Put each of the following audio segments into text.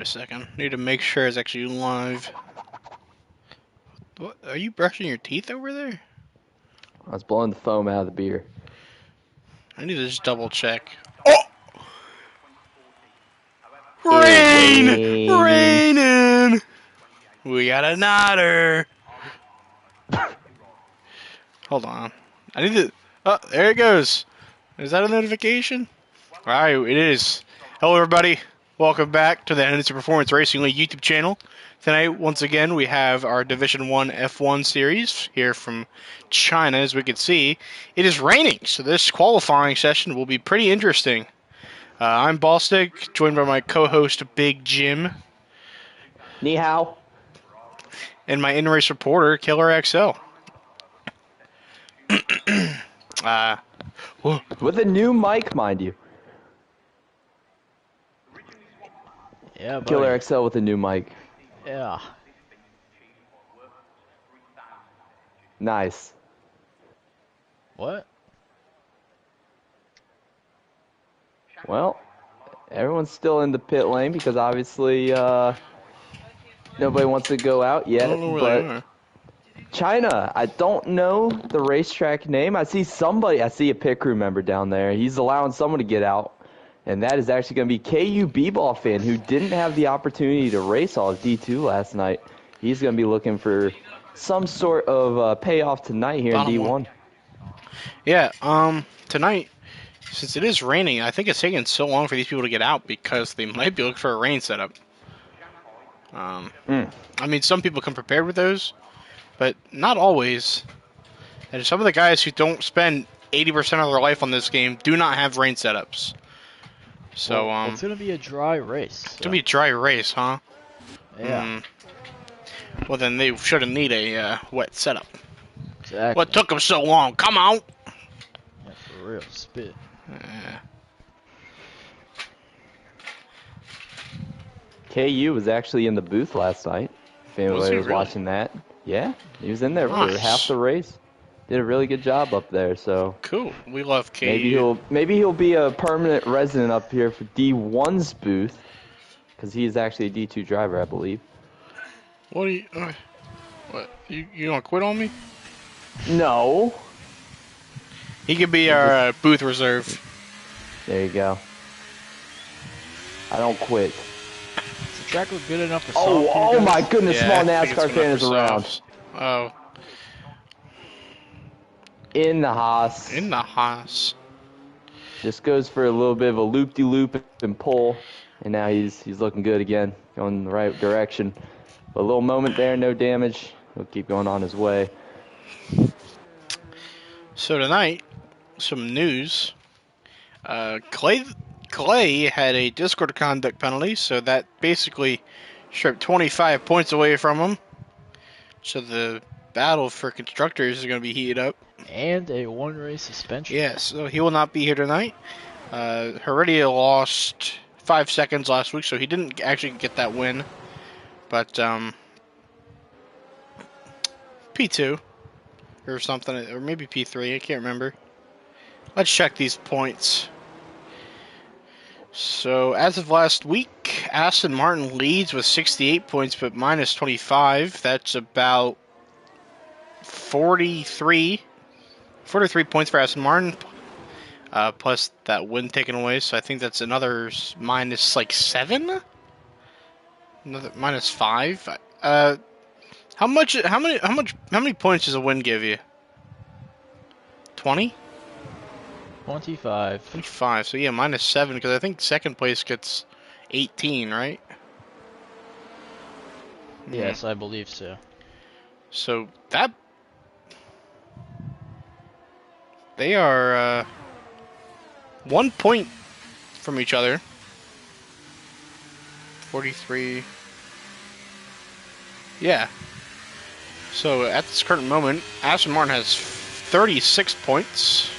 A second. Need to make sure it's actually live. What? Are you brushing your teeth over there? I was blowing the foam out of the beer. I need to just double check. Oh! Rain! Raining. Raining! We got a nodder. Hold on. I need to... Oh, there it goes. Is that a notification? Alright, it is. Hello, everybody. Welcome back to the Henderson Performance Racing League YouTube channel. Tonight, once again, we have our Division 1 F1 series here from China. As we can see, it is raining, so this qualifying session will be pretty interesting. I'm Ballstick, joined by my co-host, Big Jim. Ni hao. And my in-race reporter, Killer XL. With a new mic, mind you. Yeah, buddy. Killer XL with a new mic. Yeah. Nice. What? Well, everyone's still in the pit lane because obviously nobody wants to go out I yet. don't know where they are. China, I don't know the racetrack name. I see a pit crew member down there. He's allowing someone to get out. And that is actually going to be KU B-Ball fan who didn't have the opportunity to race all of D2 last night. He's going to be looking for some sort of payoff tonight here in D1. Yeah, tonight, since it is raining, I think it's taking so long for these people to get out because they might be looking for a rain setup. I mean, some people come prepared with those, but not always. And some of the guys who don't spend 80% of their life on this game do not have rain setups. So, well, it's gonna be a dry race. So. It's gonna be a dry race, huh? Yeah. Well, then they shouldn't need a wet setup. Exactly. What took them so long? Come on! Yeah, for real, spit. KU was actually in the booth last night. If anybody was watching that. Yeah, he was in there for half the race. Did a really good job up there, so cool. We love KU. Maybe he'll be a permanent resident up here for D1's booth, because he is actually a D2 driver, I believe. What are you? What you gonna quit on me? No. He could be our booth reserve. There you go. I don't quit. Does the track look good enough for Oh my goodness, yeah, small NASCAR fan is around. Oh. In the Haas. In the Haas. Just goes for a little bit of a loop-de-loop and pull, and now he's looking good again, going in the right direction. A little moment there, no damage. He'll keep going on his way. So tonight, some news. Clay had a Discord conduct penalty, so that basically stripped 25 points away from him. So the battle for constructors is going to be heated up. And a one-race suspension. Yeah, so he will not be here tonight. Heredia lost 5 seconds last week, so he didn't actually get that win. But P2 or something, or maybe P3, I can't remember. Let's check these points. So as of last week, Aston Martin leads with 68 points, but minus 25. That's about 43 points for Aston Martin, plus that win taken away. So I think that's another minus like 7, another minus 5. How many points does a win give you? 20? 25. 25. So yeah, minus 7 because I think second place gets 18, right? Yes, I believe so. So that they are 1 point from each other. 43. Yeah. So at this current moment, Aston Martin has 36 points.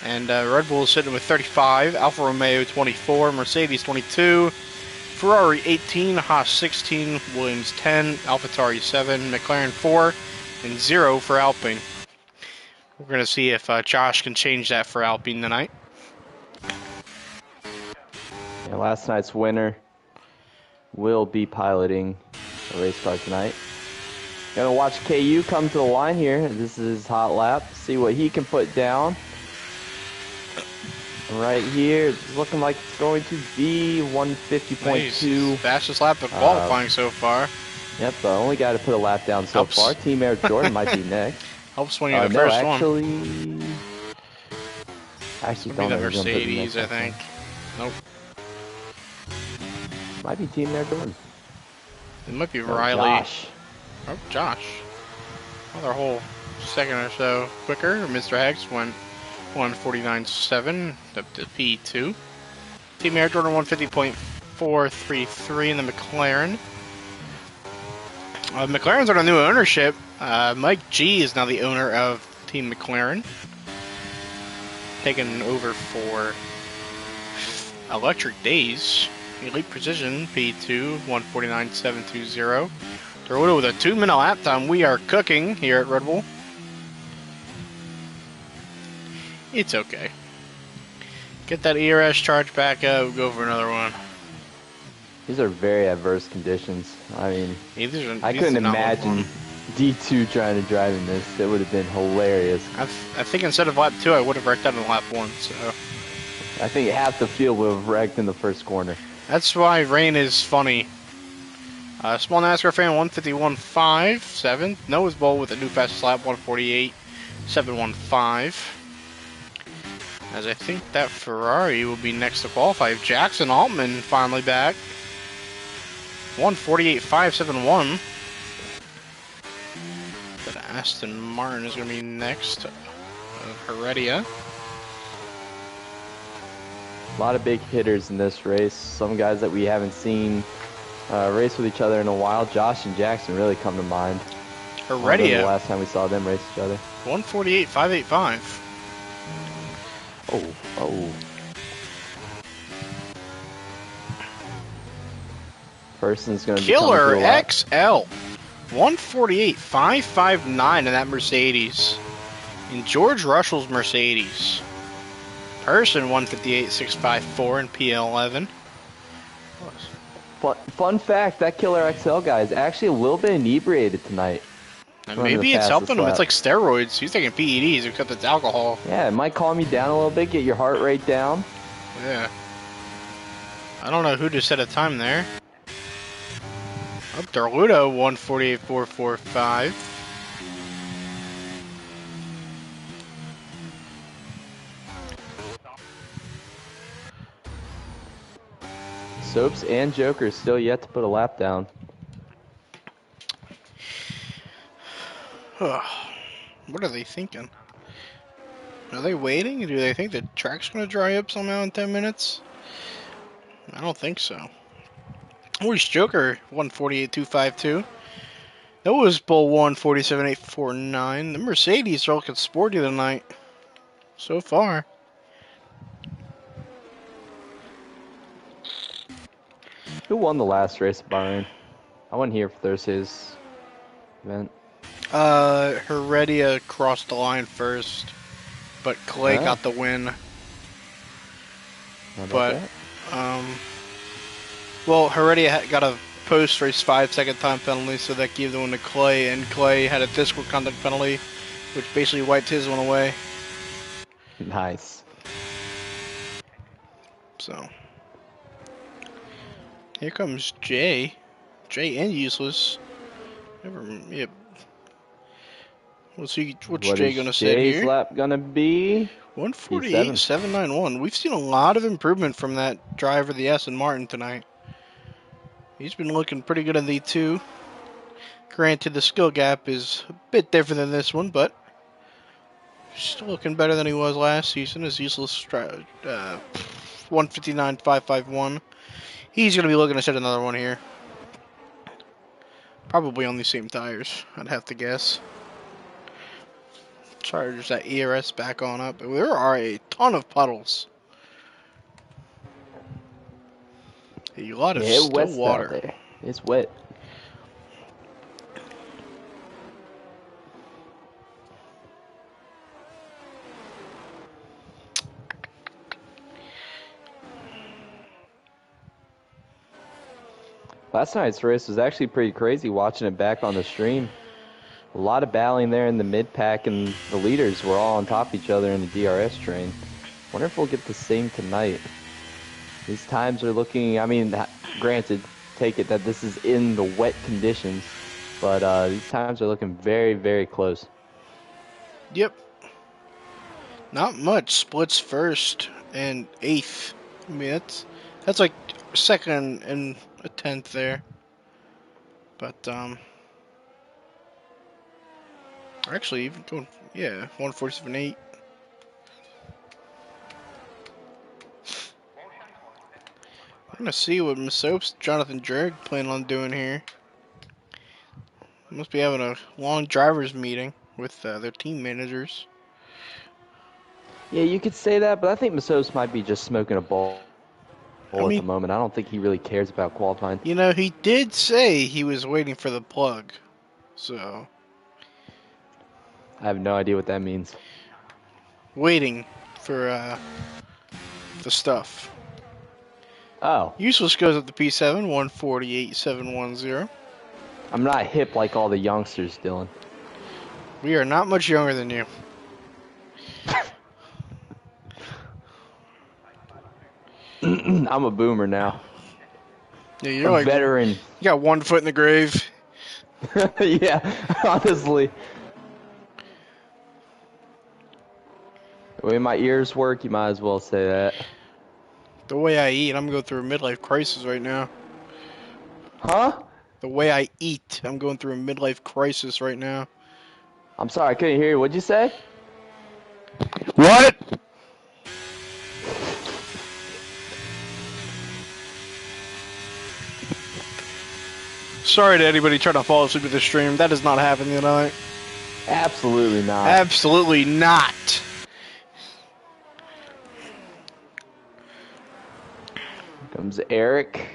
And Red Bull is sitting with 35, Alfa Romeo 24, Mercedes 22, Ferrari 18, Haas 16, Williams 10, AlphaTauri 7, McLaren 4, and 0 for Alpine. We're going to see if Josh can change that for Alpine tonight. Yeah, last night's winner will be piloting a race car tonight. Gonna watch KU come to the line here. This is his hot lap. See what he can put down. Right here, it's looking like it's going to be 150.2. Nice. Fastest lap of qualifying so far. Yep, the only guy to put a lap down so Helps. far. Team Air Jordan might be next. Helps when you're the No, first actually, one. actually, Would be don't the know who's gonna put the Mercedes, next I one. think. Nope. Might be Team Air Jordan. It might be No, Riley. Josh. Oh, Josh. Another whole second or so quicker. Mr. Hex went 149.7 up to P2. Team Air Jordan 150.433 in the McLaren. McLaren's under new ownership. Mike G is now the owner of Team McLaren. Taking over for Electric Days. Elite Precision P2 149.720. Toyota with a 2-minute lap time. We are cooking here at Red Bull. It's okay. Get that ERS charge back up. Go for another one. These are very adverse conditions. I mean, I These couldn't are not much imagine fun. D2 trying to drive in this. It would have been hilarious. I think instead of lap 2, I would have wrecked out in lap 1. So I think half the field would have wrecked in the first corner. that's why rain is funny. Small NASCAR fan 151.57. Noah's Bowl with a new fastest lap 148.715. As I think that Ferrari will be next to qualify. Jackson Altman finally back. 148.571. But Aston Martin is going to be next. Heredia. A lot of big hitters in this race. Some guys that we haven't seen race with each other in a while. Josh and Jackson really come to mind. I remember Heredia. the last time we saw them race each other. 148.585. Oh. Person's going to be Killer coming through a lot. XL. 148.559 in that Mercedes. In George Russell's Mercedes. Person 158.654 in PL11. Fun fact, that Killer XL guy is actually a little bit inebriated tonight. And Running maybe the it's helping fastest him. lap. It's like steroids. He's taking PEDs, except it's alcohol. Yeah, it might calm you down a little bit, get your heart rate down. Yeah. I don't know who just set a time there. Up there, Ludo 148.445. Soaps and Joker still yet to put a lap down. What are they thinking? Are they waiting? Do they think the track's going to dry up somehow in 10 minutes? I don't think so. Where's Joker? 148.252. Noah's Bull 147.849. The Mercedes are looking sporty tonight. So far. Who won the last race at Bahrain? I wasn't here for Thursday's event. Heredia crossed the line first, but Clay Ah. got the win. How about But, that? well, Heredia got a post-race 5-second time penalty, so that gave the one to Clay, and Clay had a discord conduct penalty, which basically wiped his one away. Nice. So, here comes Jay. Jay and Useless. Yep. What's What Jay is gonna say Jay's here? lap gonna be? 148.791. We've seen a lot of improvement from that driver, the Aston Martin, tonight. He's been looking pretty good in the 2. Granted, the skill gap is a bit different than this one, but still looking better than he was last season. His Useless 159.551. He's going to be looking to set another one here. Probably on the same tires, I'd have to guess. Charge that ERS back on up. There are a ton of puddles. A lot of Yeah, still wet's water. out there. It's wet. Last night's race was actually pretty crazy watching it back on the stream. A lot of battling there in the mid-pack, and the leaders were all on top of each other in the DRS train. Wonder if we'll get the same tonight. These times are looking, I mean, granted, take it that this is in the wet conditions, but these times are looking very, very close. Yep. Not much. Splits first and 8th. I mean, that's like second and a 10th there. But, actually, even going, yeah, 147.8. I'm gonna see what Miss Soaps, Jonathan Jerg, planning on doing here. Must be having a long drivers meeting with their team managers. Yeah, you could say that, but I think Masos might be just smoking a bowl I at mean- the moment. I don't think he really cares about qualifying. You know, he did say he was waiting for the plug, so I have no idea what that means. waiting for the stuff. Oh, Useless goes up to P7, 148.710. I'm not hip like all the youngsters, Dylan. We are not much younger than you. I'm a boomer now. Yeah, you're A like veteran. you got 1 foot in the grave. Yeah, honestly. The way my ears work, you might as well say that. The way I eat, I'm going through a midlife crisis right now. Huh? The way I eat, I'm going through a midlife crisis right now. I'm sorry, I couldn't hear you. What'd you say? What? Sorry to anybody trying to fall asleep with the stream. That is not happening tonight. Absolutely not. Absolutely not. Comes Eric.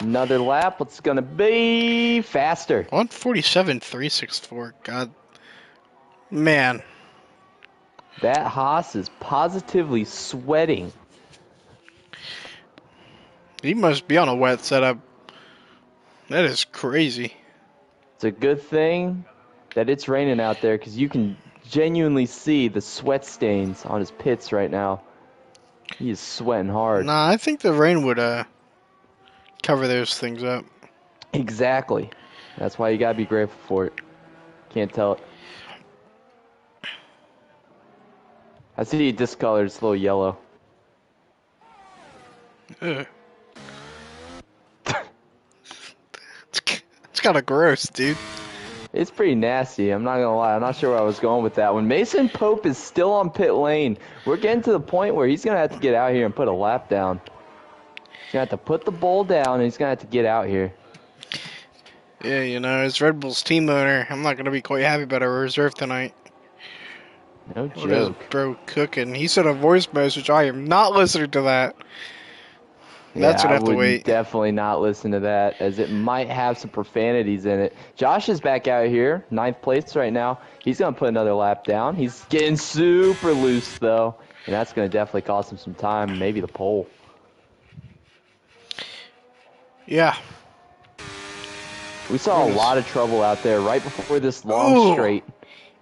Another lap. What's gonna be faster? 147.364. God. Man. That Haas is positively sweating. He must be on a wet setup. That is crazy. It's a good thing that it's raining out there because you can genuinely see the sweat stains on his pits right now. He is sweating hard. Nah, I think the rain would cover those things up. Exactly. That's why you gotta be grateful for it. Can't tell it. I see it discolored. It's a little yellow. Ugh. It's kind of gross, dude. It's pretty nasty. I'm not gonna lie. I'm not sure where I was going with that one. Mason Pope is still on pit lane. We're getting to the point where he's gonna have to get out here and put a lap down. He's gonna have to put the bowl down, and he's gonna have to get out here. Yeah, you know, as Red Bull's team owner, I'm not going to be quite happy about our reserve tonight. No What is joke. bro cooking? He sent a voice message. I am not listening to that. That's Yeah, gonna I have to would wait. definitely not listen to that, as it might have some profanities in it. Josh is back out here, 9th place right now. He's gonna put another lap down. He's getting super loose though, and that's gonna definitely cost him some time, maybe the pole. Yeah. We saw a Yes. lot of trouble out there right before this long Ooh. straight.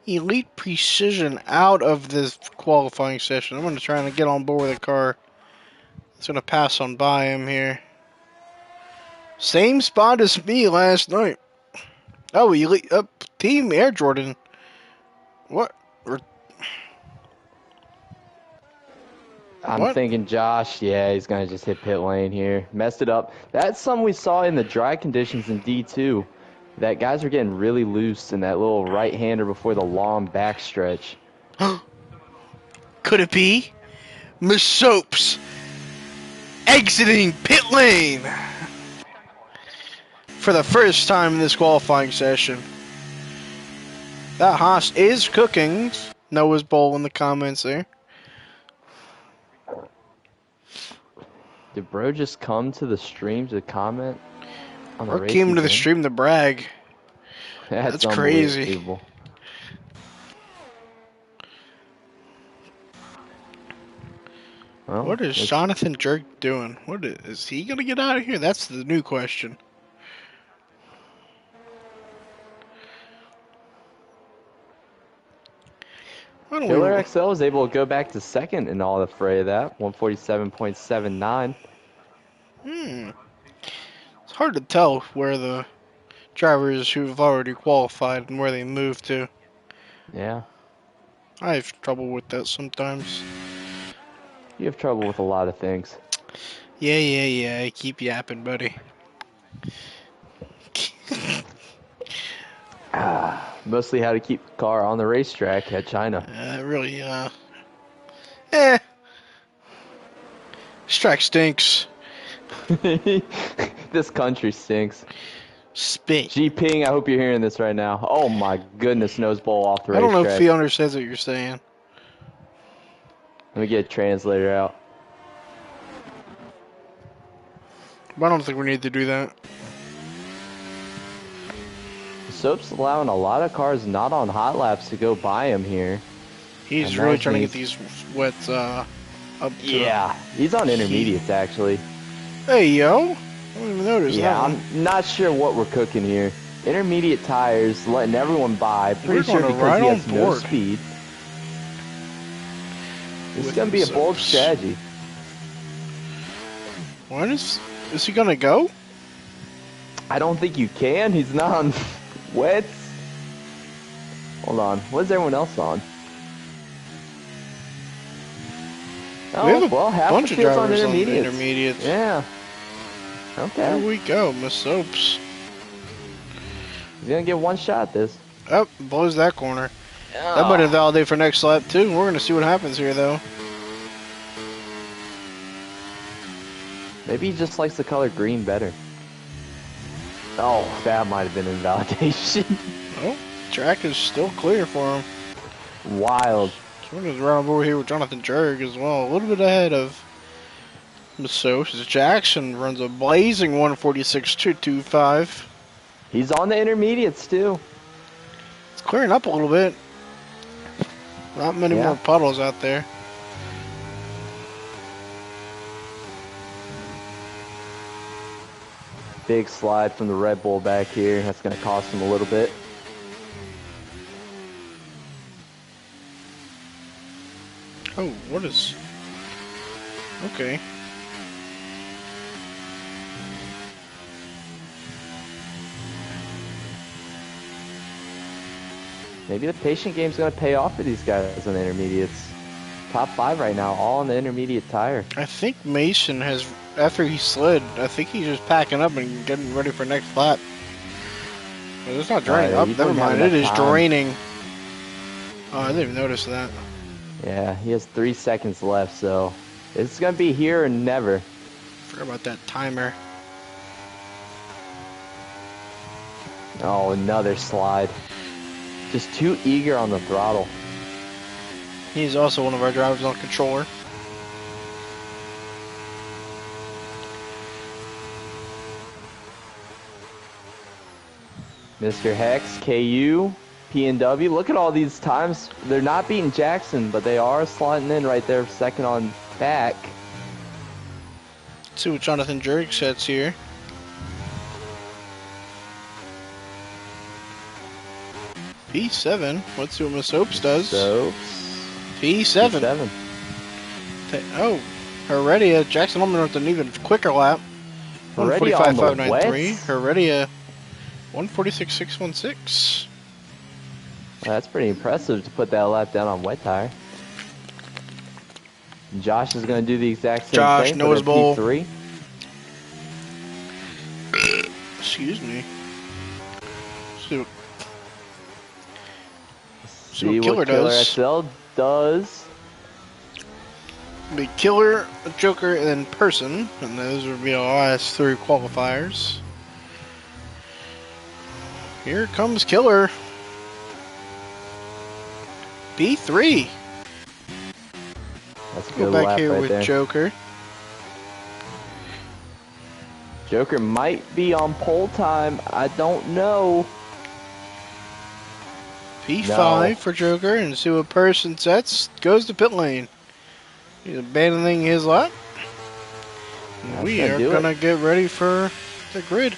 Elite Precision out of this qualifying session. I'm going to try and get on board with the car. It's going to pass on by him here. Same spot as me last night. Oh, Elite Team Air Jordan. What? I'm What? thinking Josh, yeah, he's going to just hit pit lane here. Messed it up. That's something we saw in the dry conditions in D2. That guys are getting really loose in that little right-hander before the long backstretch. Could it be Miss Soaps exiting pit lane for the first time in this qualifying session? That Haas is cooking. Noah's Bowl in the comments there. Did bro just come to the stream to comment on the Or race? came to the he's in? stream to brag. That's crazy. unbelievable. Well, What is it's- Jonathan Jerk doing? What is he gonna get out of here? That's the new question. Why don't Killer we? XL was able to go back to second in all the fray of that, 147.79. It's hard to tell where the drivers who've already qualified and where they move to. Yeah, I have trouble with that sometimes. you have trouble with a lot of things. Yeah. I keep yapping, buddy. Mostly how to keep the car on the racetrack at China. Really, eh. This track stinks. This country stinks. Spit. G-Ping, I hope you're hearing this right now. Oh my goodness, nose bowl off the I don't know if racetrack. he understands what you're saying. Let me get a translator out. But I don't think we need to do that. Soap's allowing a lot of cars not on hot laps to go by him here. He's I really imagine trying to get he's- these wets up to Yeah, he's on intermediates actually. Hey, yo. I didn't even notice Yeah, that one. I'm not sure what we're cooking here. Intermediate tires, letting everyone by. We're Pretty sure going because right he on has no board. speed. This is With going to be a the bold Soaps. strategy. When is he gonna go? I don't think you can. He's not on wets. Hold on. What's everyone else on? Oh, We have a well, half bunch the of field's on drivers on the intermediates. intermediates. Yeah. There Okay. we go, Miss Soaps. He's going to get one shot at this. Oh, blows that corner. That might invalidate for next lap too. We're gonna see what happens here though. Maybe he just likes the color green better. Oh, that might have been invalidation. Oh, track is still clear for him. Wild. So we're just right over here with Jonathan Jerg as well. A little bit ahead of Miss Soaps. Jackson runs a blazing 146.225. He's on the intermediates too. It's clearing up a little bit. Not many Yeah. more puddles out there. Big slide from the Red Bull back here. That's going to cost him a little bit. Oh, what is... Okay. Maybe the patient game's going to pay off for these guys on the intermediates. Top 5 right now, all on the intermediate tire. I think Mason has, after he slid, I think he's just packing up and getting ready for next lap. Well, it's not draining yeah, up. you Never don't have mind. It is enough time. draining. Oh, I didn't even notice that. Yeah, he has 3 seconds left, so it's going to be here or never. Forgot about that timer. Oh, another slide. Just too eager on the throttle. He's also one of our drivers on controller. Mr. Hex, KU, PNW. Look at all these times. They're not beating Jackson, but they are sliding in right there, second on back. Let's see what Jonathan Jerk sets here. P7. Let's see what Miss Hopes does. So, P7. P7. Oh, Heredia. Jackson Holman with an even quicker lap. Heredia on the 145.593. wets? Heredia 146.616. That's pretty impressive to put that lap down on wet tire. Josh is going to do the exact same Josh, thing. nose bowl. P3. Excuse me. See what, See Killer what Killer does. XL does. Be Killer, Joker, and then Person, and those would be our last 3 qualifiers. Here comes Killer. B3. That's a Go good back lap here right with there. Joker. Joker might be on pole time. I don't know. P5 No. for Joker, and see what Person sets. Goes to pit lane. He's abandoning his lap. And That's we gonna are do it. going to get ready for the grid.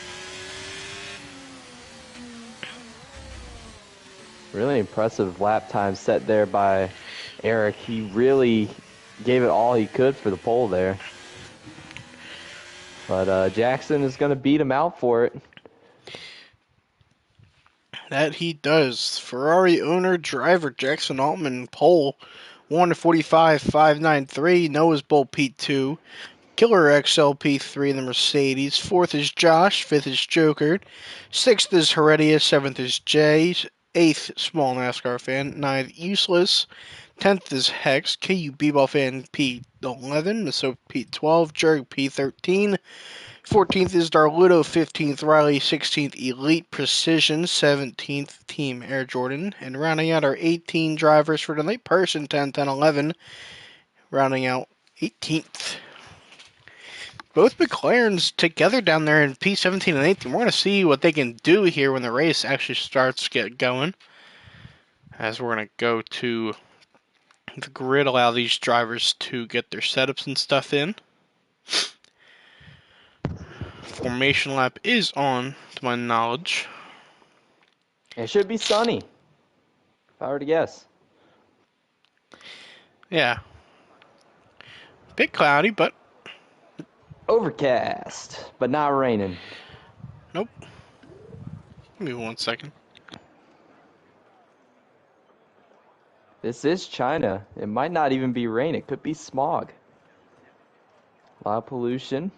Really impressive lap time set there by Eric. He really gave it all he could for the pole there. But Jackson is going to beat him out for it. That he does. Ferrari owner driver Jackson Altman pole 1:45.593. Noah's Bull P2. Killer XL P3 in the Mercedes. Fourth is Josh. Fifth is Joker. Sixth is Heredia. Seventh is Jay. Eighth, small NASCAR fan. Ninth, Useless. 10th is Hex. KU B-Ball fan P11. Miso P12. Jerg P13. 14th is Darludo, 15th Riley, 16th Elite Precision, 17th Team Air Jordan, and rounding out our 18 drivers for tonight, Person 10, 10, 11, rounding out 18th. Both McLarens together down there in P17 and 18. We're going to see what they can do here when the race actually starts to get going. As we're going to go to the grid, allow these drivers to get their setups and stuff in. Formation lap is on, to my knowledge. It should be sunny, if I were to guess. Yeah. Bit cloudy, but Overcast, but not raining. nope. Give me 1 second. This is China. It might not even be rain. It could be smog. A lot of pollution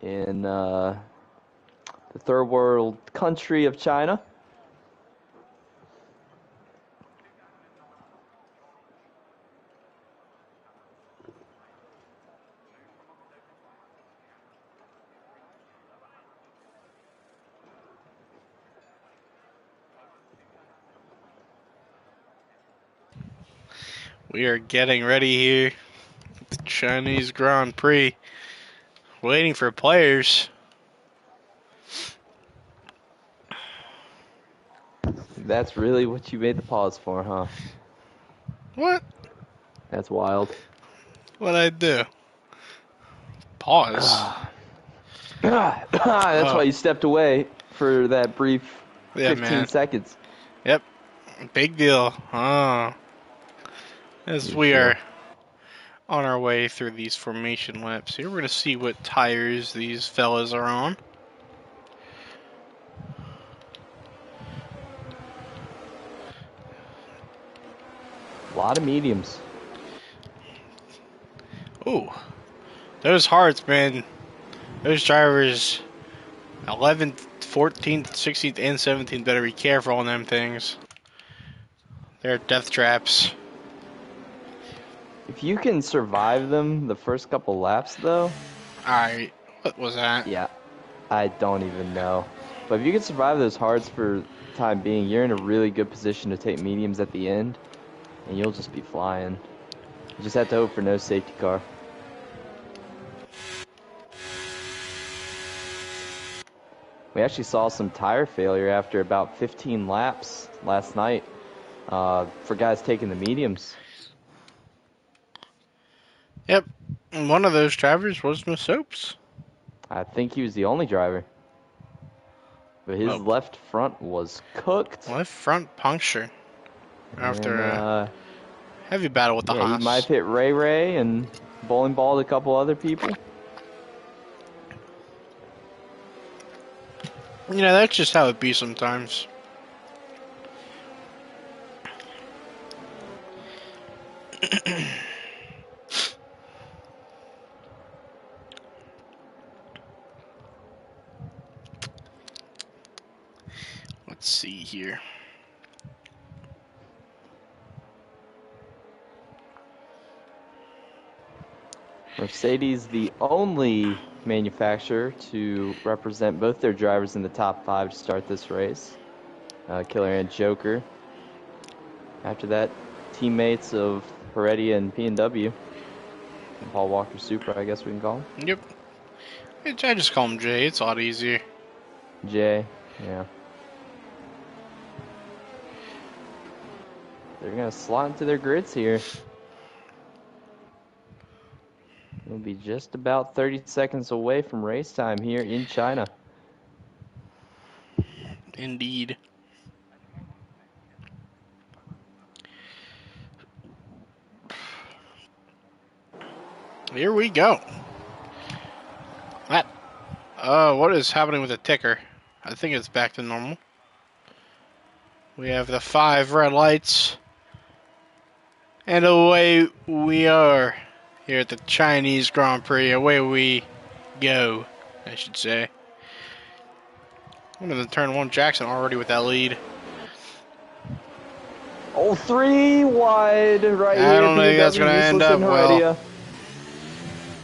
in the third world country of China. We are getting ready here. The Chinese Grand Prix. Waiting for players. That's really what you made the pause for, huh? What? That's wild. What'd I do? Pause. That's why you stepped away for that brief 15 seconds. Yep. Big deal. As we are on our way through these formation laps here, we're going to see what tires these fellas are on. A lot of mediums. Ooh. Those hards, man. Those drivers, 11th, 14th, 16th, and 17th, better be careful on them things. They're death traps. If you can survive them the first couple laps, though. Alright, what was that? Yeah, I don't even know. But if you can survive those hards for the time being, you're in a really good position to take mediums at the end, and you'll just be flying. You just have to hope for no safety car. We actually saw some tire failure after about 15 laps last night for guys taking the mediums. Yep, and one of those drivers was Masopes. I think he was the only driver. But his left front was cooked. Left front puncture. After a heavy battle with the Haas. He might have hit Ray and bowling balled a couple other people. You know, that's just how it be sometimes. Let's see here. Mercedes, the only manufacturer to represent both their drivers in the top 5 to start this race. Killer and Joker. After that, teammates of Heredia and P&W. And Paul Walker Super, I guess we can call him. Yep. I just call him Jay. It's a lot easier. Jay, yeah. They're going to slot into their grids here. We'll be just about 30 seconds away from race time here in China. Indeed. Here we go. That. What is happening with the ticker? I think it's back to normal. We have the 5 red lights. And away we are. Here at the Chinese Grand Prix. Away we go, I should say. Into the turn 1, Jackson already with that lead. Oh, 3 wide right here. I don't think that's going to end up well.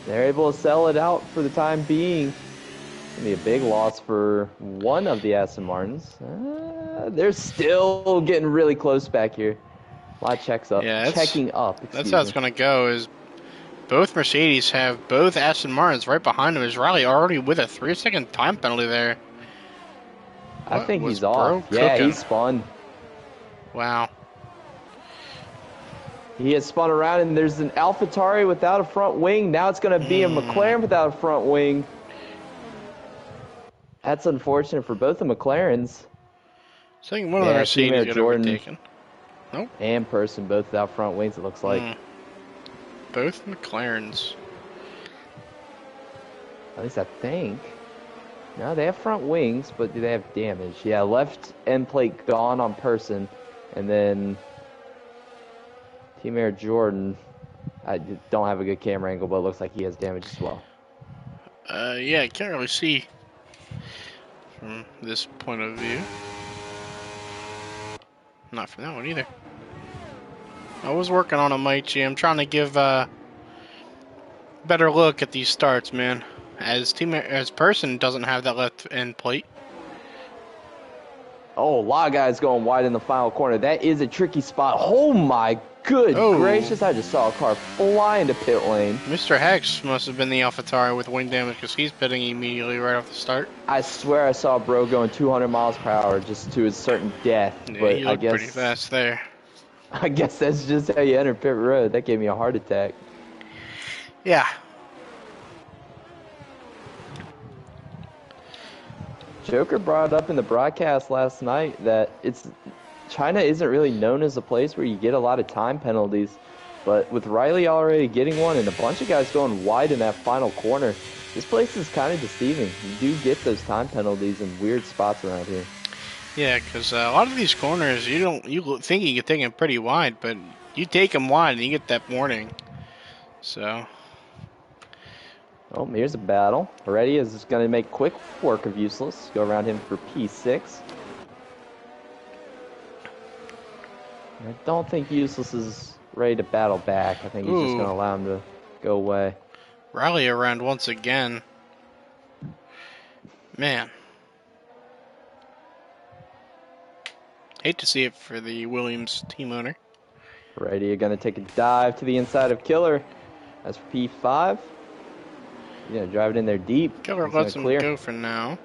They're able to sell it out for the time being. It's going to be a big loss for one of the Aston Martins. They're still getting really close back here. A lot of checking up. That's how it's going to go. Is both Mercedes have both Aston Martins right behind them. Is Riley already with a 3-second time penalty there? I think he's off. Yeah, he spun. Wow. He has spun around, and there's an AlphaTauri without a front wing. Now it's going to be a McLaren without a front wing. That's unfortunate for both the McLarens. So I think one of the Mercedes got overtaken. Nope. And Person, both without front wings, it looks like. Both McLarens. At least I think. No, they have front wings, but do they have damage? Yeah, left end plate gone on Person, and then Team Air Jordan. I don't have a good camera angle, but it looks like he has damage as well. Yeah, I can't really see from this point of view. Not from that one either. I was working on a mic, G. I'm trying to give a better look at these starts, man. As Person doesn't have that left end plate. Oh, a lot of guys going wide in the final corner. That is a tricky spot. Oh my good gracious! I just saw a car fly into pit lane. Mr. Hex must have been the AlphaTauri with wing damage because he's pitting immediately right off the start. I swear I saw bro going 200 miles per hour just to his certain death. Yeah, but he looked I guess pretty fast there. I guess that's just how you enter pit road. That gave me a heart attack. Yeah. Joker brought up in the broadcast last night that China isn't really known as a place where you get a lot of time penalties, but with Riley already getting one and a bunch of guys going wide in that final corner, this place is kind of deceiving. You do get those time penalties in weird spots around here. Yeah, because a lot of these corners, you think you can take them pretty wide, but you take them wide and you get that warning. So. Oh, here's a battle. Heredia is going to make quick work of Useless. Go around him for P6. I don't think Useless is ready to battle back. I think he's just going to allow him to go away. Rally around once again. Man. Hate to see it for the Williams team owner. Heredia going to take a dive to the inside of Killer. That's for P5. Yeah, drive it in there deep. Killer lets him go for now.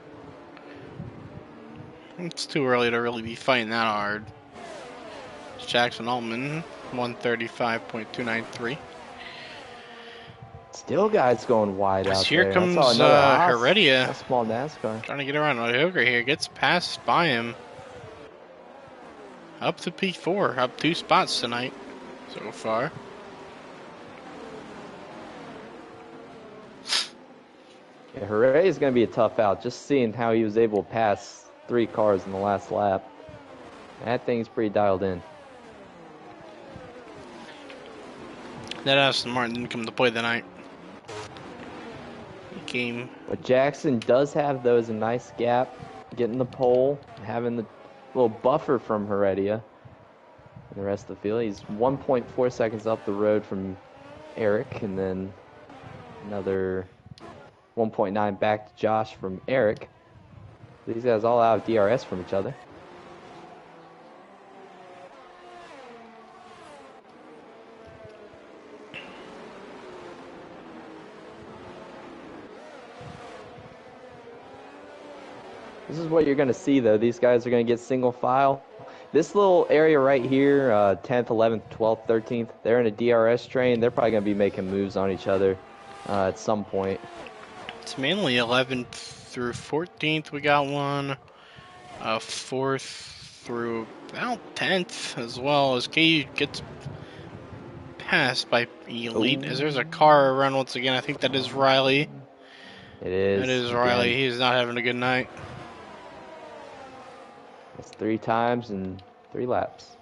It's too early to really be fighting that hard. It's Jackson Altman, 135.293. Still guys going wide out here there. Here comes Heredia. A small NASCAR. Trying to get around Ojoker here. Gets passed by him. Up to P4. Up 2 spots tonight so far. Yeah, Heredia is going to be a tough out. Just seeing how he was able to pass 3 cars in the last lap. That thing's pretty dialed in. That Aston Martin didn't come to play tonight. He came. But Jackson does have those a nice gap. Getting the pole. Having the little buffer from Heredia. And the rest of the field. He's 1.4 seconds up the road from Eric. And then another 1.9 back to Josh from Eric. These guys all out of DRS from each other. This is what you're going to see, though. These guys are going to get single file. This little area right here, 10th, 11th, 12th, 13th, they're in a DRS train. They're probably going to be making moves on each other at some point. It's mainly 11th through 14th. We got one. 4th through about 10th, as well as KU gets passed by Elite as there's a car around once again. I think that is Riley. It is. That is again. Riley. He's not having a good night. That's 3 times in 3 laps.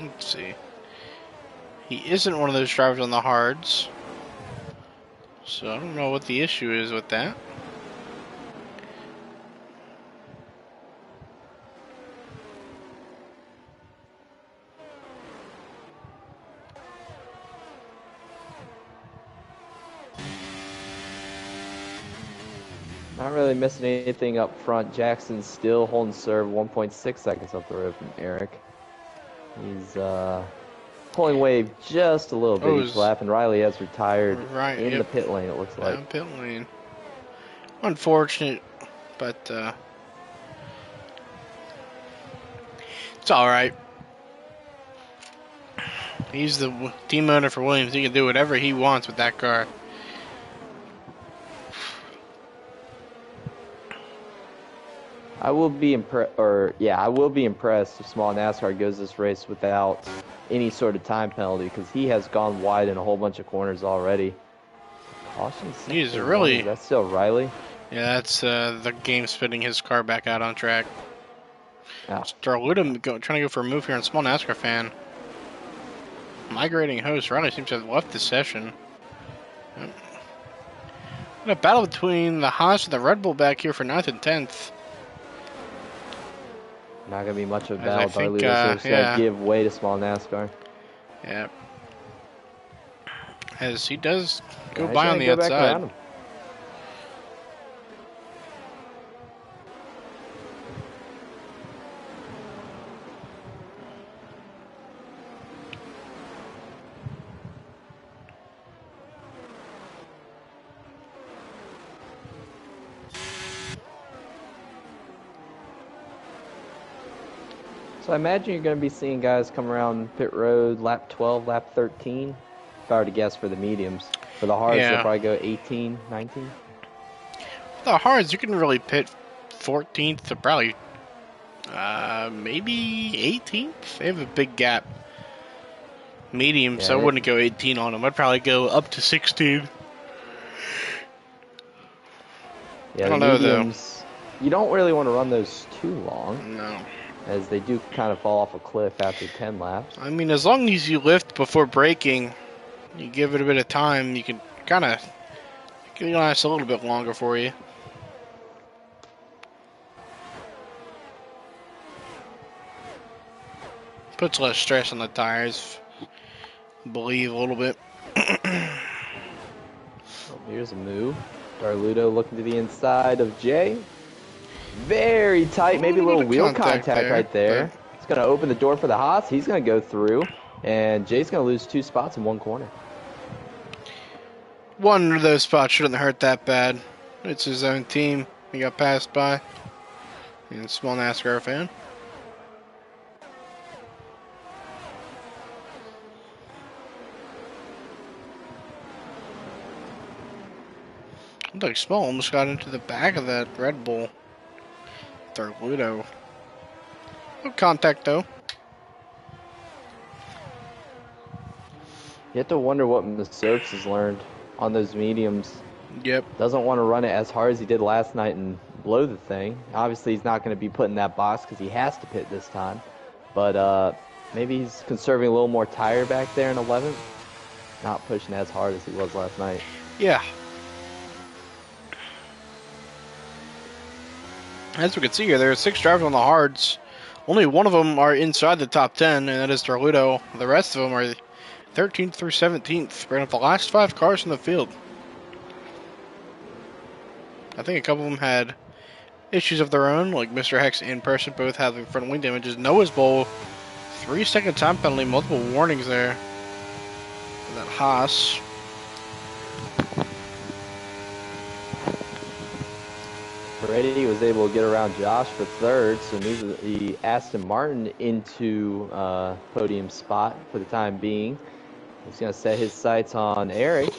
Let's see. He isn't one of those drivers on the hards. So I don't know what the issue is with that. Not really missing anything up front. Jackson's still holding serve 1.6 seconds up the road from Eric. He's pulling wave just a little bit each lap, and Riley has retired in the pit lane, it looks like. Yeah, pit lane. Unfortunate, but it's alright. He's the team owner for Williams. He can do whatever he wants with that car. I will be impressed if Small NASCAR goes this race without any sort of time penalty, because he has gone wide in a whole bunch of corners already. Caution. He's really. That's still Riley. Yeah, that's the game spitting his car back out on track. Yeah. Starluda trying to go for a move here on Small NASCAR fan. Migrating host Riley seems to have left the session. A battle between the Haas and the Red Bull back here for 9th and 10th. Not going to be much of a battle. Think, just going to give way to Small NASCAR. Yeah. As he does go by on the outside. So I imagine you're going to be seeing guys come around pit road lap 12, lap 13. If I were to guess for the mediums. For the hards, they'll probably go 18, 19. The hards, you can really pit 14th to probably maybe 18th. They have a big gap. Mediums, I wouldn't go 18 on them. I'd probably go up to 16. Yeah, I don't know mediums, though. You don't really want to run those too long. No. As they do kind of fall off a cliff after 10 laps. I mean, as long as you lift before braking, you give it a bit of time, you can kind of, it can last a little bit longer for you. Puts less stress on the tires, I believe, a little bit. Here's a move. Darludo looking to the inside of Jay. Very tight, maybe a little wheel contact right there. It's going to open the door for the Haas. He's going to go through, and Jay's going to lose 2 spots in one corner. One of those spots shouldn't hurt that bad. It's his own team. He got passed by. And Small NASCAR fan. Looked like Small almost got into the back of that Red Bull. Darludo. No contact though. You have to wonder what Masopes has learned on those mediums. Yep. Doesn't want to run it as hard as he did last night and blow the thing. Obviously, he's not going to be put in that box because he has to pit this time. But maybe he's conserving a little more tire back there in 11th. Not pushing as hard as he was last night. Yeah. As we can see here, there are 6 drivers on the hards. Only one of them are inside the top 10, and that is Darludo. The rest of them are 13th through 17th. Bringing up the last 5 cars in the field. I think a couple of them had issues of their own, like Mr. Hex and Person both having front wing damages. Noah's Bowl, 3-second time penalty, multiple warnings there for that Haas. Brady was able to get around Josh for 3rd, so moves the Aston Martin into podium spot for the time being. He's going to set his sights on Eric.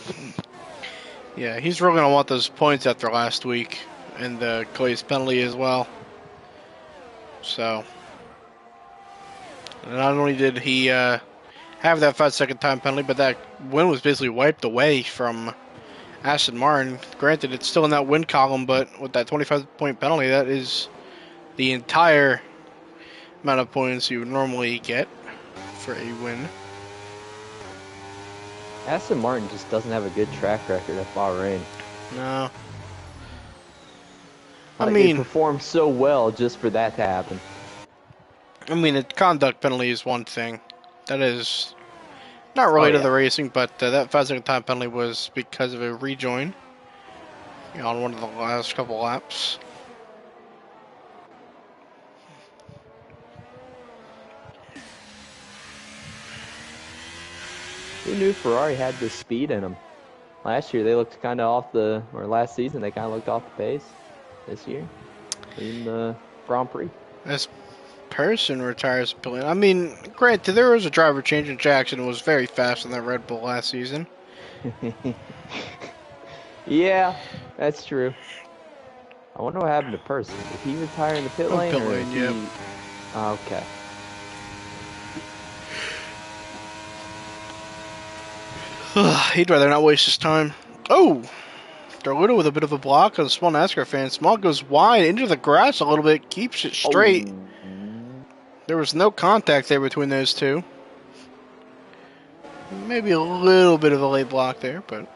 Yeah, he's really going to want those points after last week and the Clay's penalty as well. So, Not only did he have that 5-second time penalty, but that win was basically wiped away from Aston Martin. Granted, it's still in that win column, but with that 25-point penalty, that is the entire amount of points you would normally get for a win. Aston Martin just doesn't have a good track record at Bahrain. No. Like, I mean, they performed so well just for that to happen. a conduct penalty is one thing. That is not related to the racing, but that 5-second time penalty was because of a rejoin on one of the last couple laps. Who knew Ferrari had this speed in them? Last year they looked kind of last season they kind of looked off the pace. This year, in the Grand Prix. This person retires a billion. I mean, granted, there was a driver change in Jackson who was very fast in that Red Bull last season. Yeah, that's true. I wonder what happened to Person. Did he retire in the pit lane? Pit lane, yep. Okay. He'd rather not waste his time. Oh! Darluda with a bit of a block on a small NASCAR fan. Small goes wide into the grass a little bit, keeps it straight. Oh. There was no contact there between those two. Maybe a little bit of a late block there, but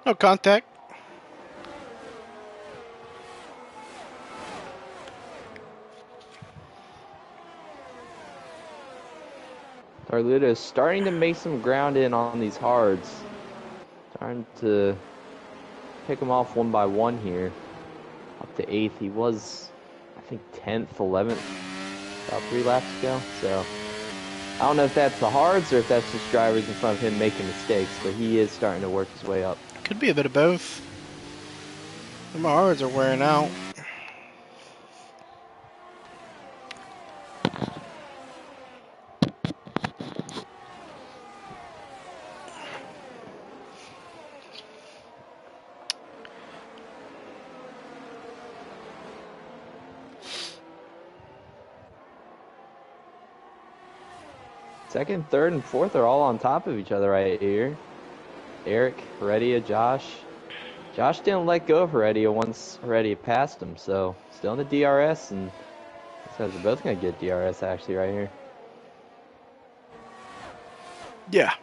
no contact. Darluda is starting to make some ground in on these hards. Starting to pick them off one by one here. Up to 8th. He was, I think, 10th, 11th about 3 laps ago. So, I don't know if that's the hards or if that's just drivers in front of him making mistakes, but he is starting to work his way up. Could be a bit of both. My hards are wearing out. Second, third, and fourth are all on top of each other right here. Eric, Heredia, Josh. Josh didn't let go of Heredia once Heredia passed him, so still in the DRS, and these guys are both going to get DRS actually right here. Yeah.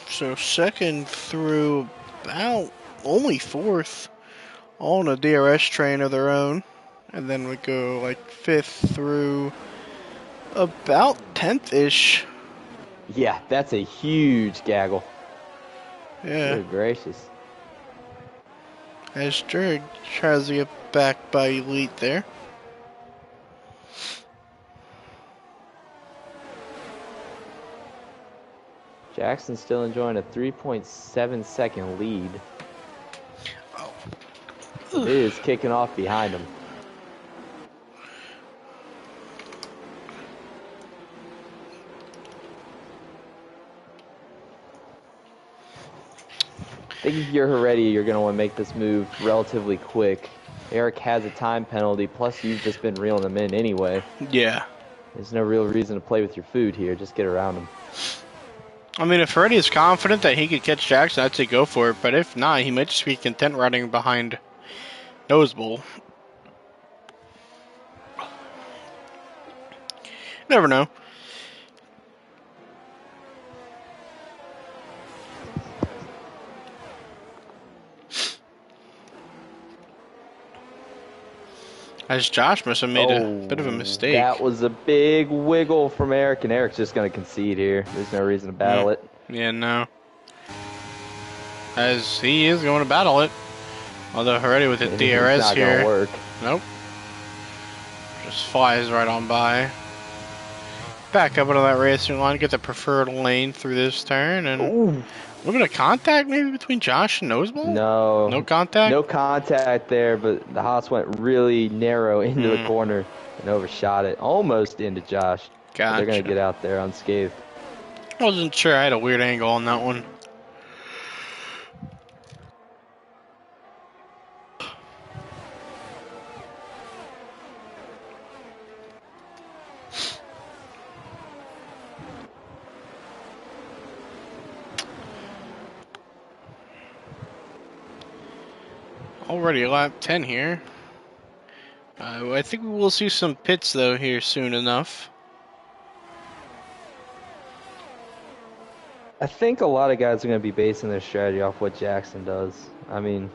So second through about only 4th, all on a DRS train of their own. And then we go like 5th through about 10th-ish. Yeah, that's a huge gaggle. Yeah. Good gracious. As Drake tries to get back by Elite there. Jackson's still enjoying a 3.7 second lead. Oh. It is kicking off behind him. I think if you're Heredia, you're going to want to make this move relatively quick. Eric has a time penalty, plus you've just been reeling him in anyway. Yeah. There's no real reason to play with your food here. Just get around him. I mean, if Freddie is confident that he could catch Jackson, I'd say go for it. But if not, he might just be content riding behind Noseball. Never know. As Josh must have made a bit of a mistake. That was a big wiggle from Eric, and Eric's just going to concede here. There's no reason to battle it. Yeah, no. As he is going to battle it. Although already with the DRS it's not here. Gonna work. Nope. Just flies right on by. Back up into that racing line, get the preferred lane through this turn, and Ooh. a little bit of contact maybe between Josh and Noseball? No. No contact? No contact there, but the Haas went really narrow into the corner and overshot it. Almost into Josh. Gotcha. They're going to get out there unscathed. Wasn't sure. I had a weird angle on that one. already lap 10 here. I think we will see some pits though here soon enough. I think a lot of guys are going to be basing their strategy off what Jackson does. I mean,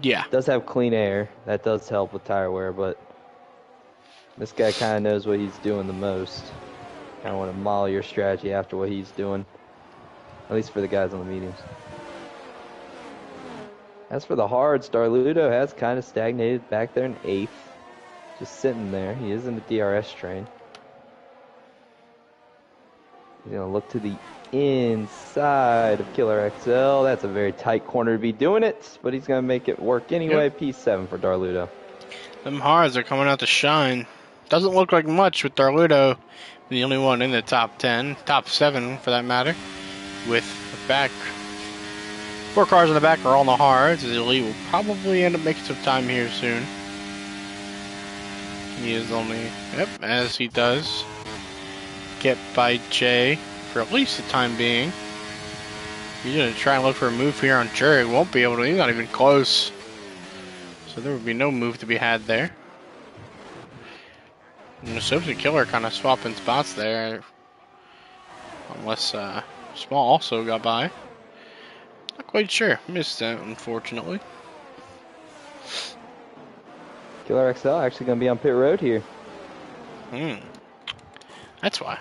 Yeah. does have clean air. That does help with tire wear, but this guy kind of knows what he's doing the most. Kind of want to model your strategy after what he's doing. At least for the guys on the mediums. As for the hards, Darludo has kind of stagnated back there in 8th. Just sitting there. He is in the DRS train. He's going to look to the inside of Killer XL. That's a very tight corner to be doing it, but he's going to make it work anyway. Yep. P7 for Darludo. Them hards are coming out to shine. Doesn't look like much with Darludo, the only one in the top 10, top 7 for that matter. With the back, 4 cars in the back are all on the hards. The Elite will probably end up making some time here soon. He is only, yep, as he does, get by Jay for at least the time being. He's going to try and look for a move here on Jerry. Won't be able to, he's not even close. So there would be no move to be had there. And the Soaps and Killer kind of swapping spots there. Unless Small also got by. Not quite sure. Missed that, unfortunately. Killer XL actually going to be on pit road here. That's why.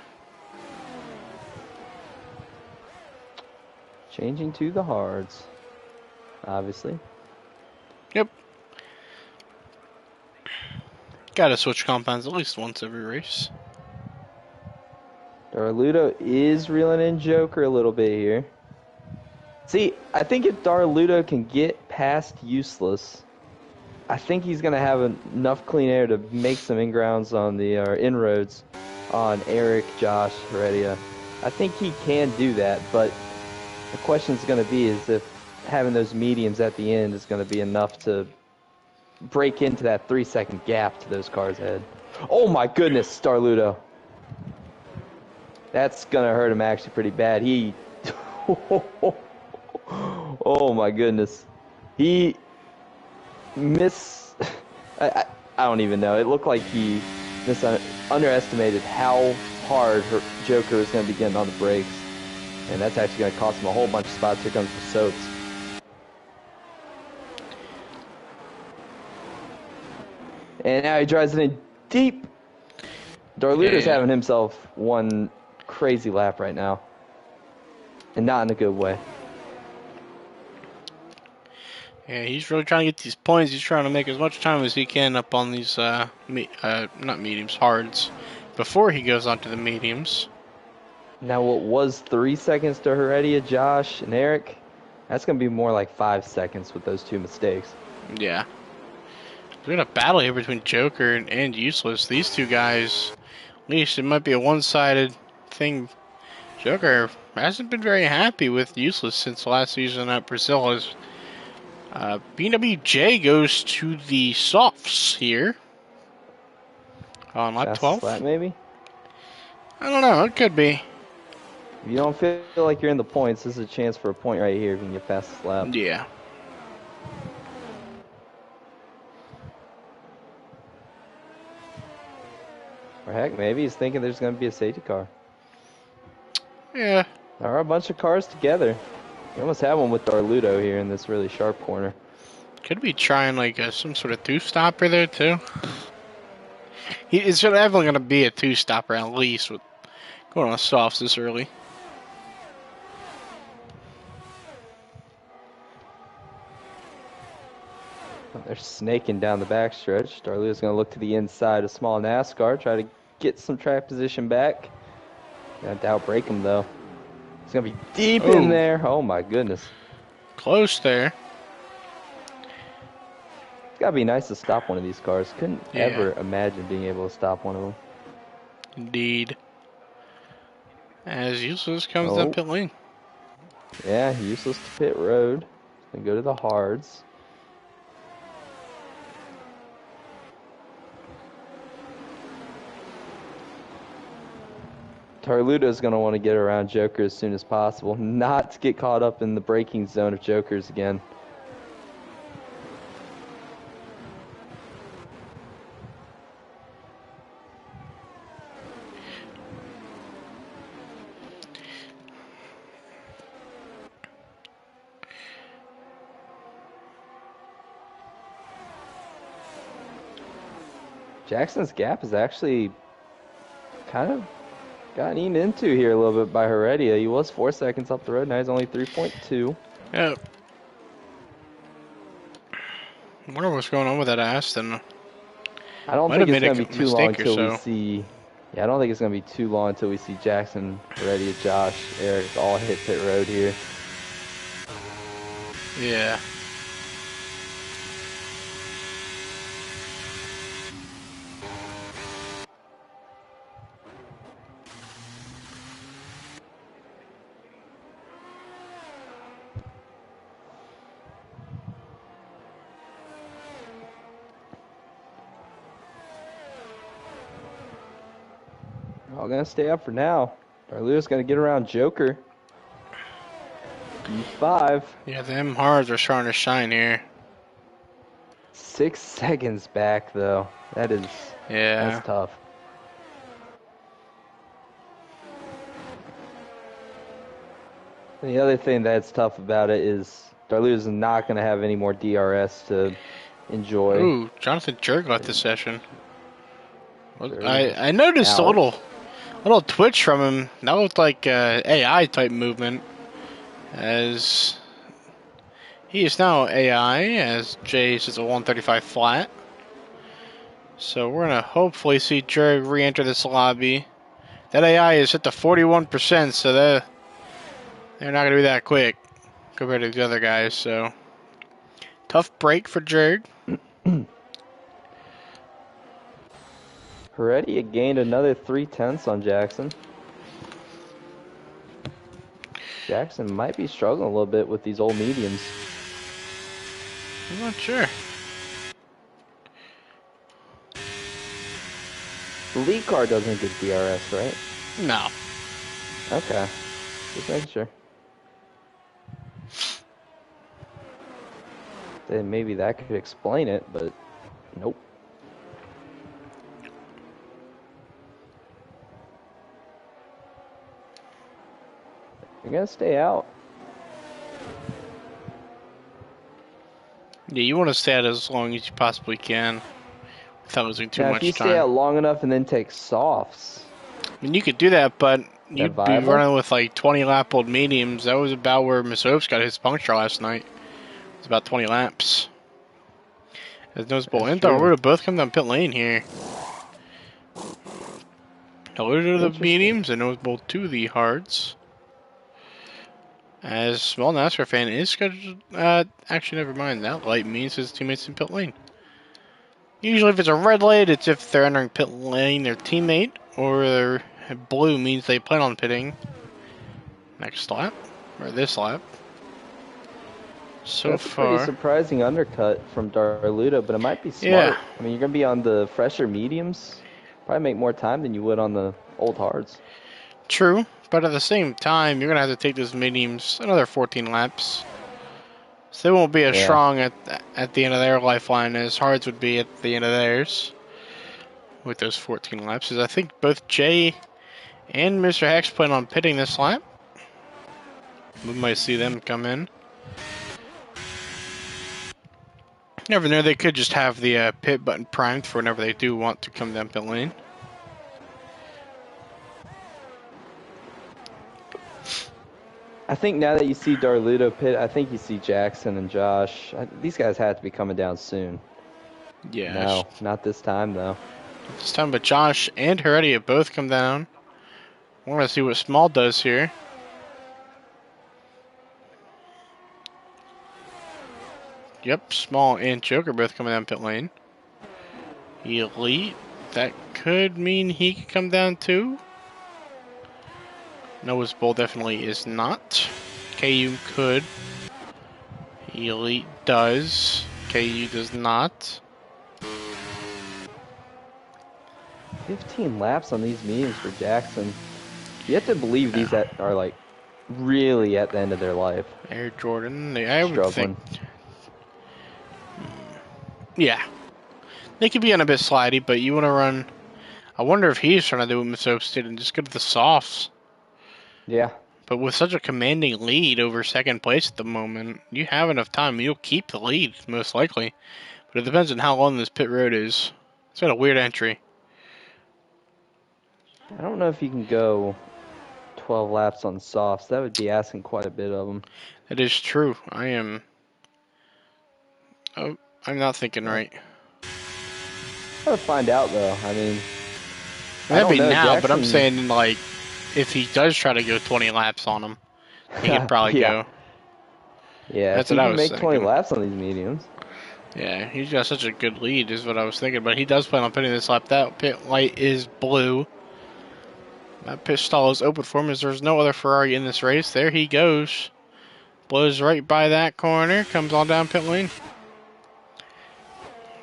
Changing to the hards. Obviously. Yep. Gotta switch compounds at least once every race. Darludo is reeling in Joker a little bit here. See, I think if Darludo can get past Useless, I think he's going to have enough clean air to make some ingrounds on the inroads on Eric, Josh, Heredia. I think he can do that, but the question is going to be is if having those mediums at the end is going to be enough to break into that 3-second gap to those cars ahead. Oh my goodness, Darludo. That's going to hurt him actually pretty bad. He... oh my goodness. He I don't even know. It looked like he underestimated how hard Joker was going to be getting on the brakes. And that's actually going to cost him a whole bunch of spots. Here comes the Soaps. And now he drives it in deep. Darludo's having himself one crazy lap right now. And not in a good way. Yeah, he's really trying to get these points. He's trying to make as much time as he can up on these, not mediums, hards, before he goes on to the mediums. Now, what was 3 seconds to Heredia, Josh, and Eric, that's going to be more like 5 seconds with those 2 mistakes. Yeah. We're going to battle here between Joker and Useless. These 2 guys, at least it might be a one-sided thing. Joker hasn't been very happy with Useless since last season at Brazil. BWJ goes to the softs here on lap 12. Lap, maybe? I don't know. It could be. If you don't feel like you're in the points, this is a chance for a point right here if you can get past this lap. Yeah. Or heck, maybe he's thinking there's going to be a safety car. Yeah. There are a bunch of cars together. We almost have one with Darludo here in this really sharp corner. Could be trying like some sort of 2-stopper there too. It's definitely going to be a 2-stopper at least with going on softs this early. They're snaking down the backstretch. Darludo's going to look to the inside of small NASCAR, try to get some track position back. Got to outbrake him though. It's going to be deep in there. Oh my goodness. Close there. It's got to be nice to stop one of these cars. Couldn't ever imagine being able to stop one of them. Indeed. As Useless comes down pit lane. Yeah, Useless to pit road. And go to the hards. Darludo's going to want to get around Joker as soon as possible, not to get caught up in the braking zone of Joker's again. Jackson's gap is actually kind of gotten eaten into here a little bit by Heredia. He was 4 seconds up the road. Now he's only 3.2. Yeah. I wonder what's going on with that Aston. I don't Might think have it's made a going to be too long mistake or until we so. see. Yeah, I don't think it's going to be too long until we see Jackson, Heredia, Josh, Eric all hit pit road here. Yeah. All going to stay up for now. Darluda's going to get around Joker. E5. Yeah, them hards are starting to shine here. 6 seconds back, though. Yeah. That's tough. And the other thing that's tough about it is Darluda's not going to have any more DRS to enjoy. Ooh, Jonathan Jerk left the session. Sure. I noticed a Alex. little twitch from him. That looked like AI type movement. As he is now AI, as Jace is a 135 flat. So we're gonna hopefully see Jerk re-enter this lobby. That AI is hit to 41%, so they're not gonna be that quick compared to the other guys. So tough break for Jerk. Heredia gained another 3/10 on Jackson. Jackson might be struggling a little bit with these old mediums. I'm not sure. The lead car doesn't get DRS, right? No. Okay. Just making sure. Then maybe that could explain it, but nope. You're gonna stay out. Yeah, you want to stay out as long as you possibly can without losing too Now, much if you time. stay out long enough and then take softs, I mean, you could do that, but you'd be viable? running with like 20 lap old mediums. That was about where Miss Hopes got his puncture last night. It was about 20 laps. As noticeable, That's and true. Darluda both come down pit lane here. Darluda to the Interesting. mediums and noticeable to the hards. As small NASCAR fan is scheduled. Actually, never mind. That light means his teammates in pit lane. Usually, if it's a red light, it's if they're entering pit lane their teammate, or their blue means they plan on pitting next lap or this lap. So that's a far, pretty surprising undercut from Darluda, but it might be smart. Yeah. I mean, you're gonna be on the fresher mediums. Probably make more time than you would on the old hards. true. But at the same time, you're gonna have to take those mediums another 14 laps. So they won't be as Yeah. strong at the end of their lifeline as hards would be at the end of theirs. With those 14 laps, as I think both Jay and Mr. Hex plan on pitting this lap. We might see them come in. Never know, they could just have the pit button primed for whenever they do want to come down pit lane. I think now that you see Darluda pit, I think you see Jackson and Josh. These guys have to be coming down soon. Yeah. No, not this time though. This time, but Josh and Heredia both come down. We're going to see what Small does here. Yep, Small and Joker both coming down pit lane. Elite, that could mean he could come down too. Noah's Bowl definitely is not. KU could. Elite does. KU does not. 15 laps on these mediums for Jackson. You have to believe these that are like really at the end of their life. Air Jordan, I would Struggling. think. Yeah. They could be on a bit slidey, but you want to run. I wonder if he's trying to do what Miss Hopes did and just go to the softs. Yeah. But with such a commanding lead over second place at the moment, you have enough time. You'll keep the lead, most likely. But it depends on how long this pit road is. It's got a weird entry. I don't know if you can go 12 laps on softs. That would be asking quite a bit of him. That is true. Oh, I'm not thinking right. Gotta find out though. I mean, That'd be don't know, now, but I'm Jackson- saying like if he does try to go 20 laps on him, he could probably Yeah. go. yeah, That's if he what I can was make 20 thinking. laps on these mediums. Yeah, he's got such a good lead, is what I was thinking. But he does plan on pitting this lap. That pit light is blue. That pit stall is open for him as there's no other Ferrari in this race. There he goes. Blows right by that corner. Comes on down pit lane.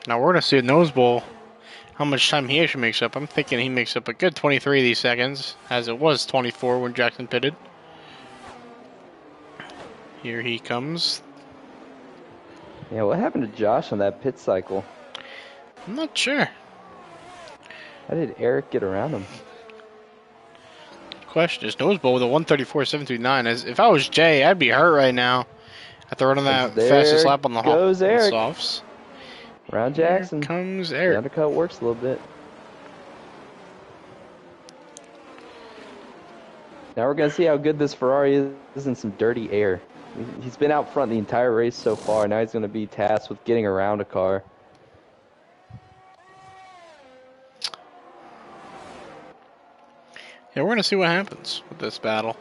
Now we're going to see a nose bowl. How much time he actually makes up. I'm thinking he makes up a good 23 of these seconds, as it was 24 when Jackson pitted. Here he comes. Yeah, what happened to Josh on that pit cycle? I'm not sure. How did Eric get around him? Question is nose bowl with a 134.729. As if I was Jay, I'd be hurt right now after running that There fastest lap on the goes Eric. softs. Round Here Jackson. comes The Eric. undercut works a little bit. Now we're going to see how good this Ferrari is in some dirty air. He's been out front the entire race so far. Now he's going to be tasked with getting around a car. Yeah, we're gonna see what happens with this battle.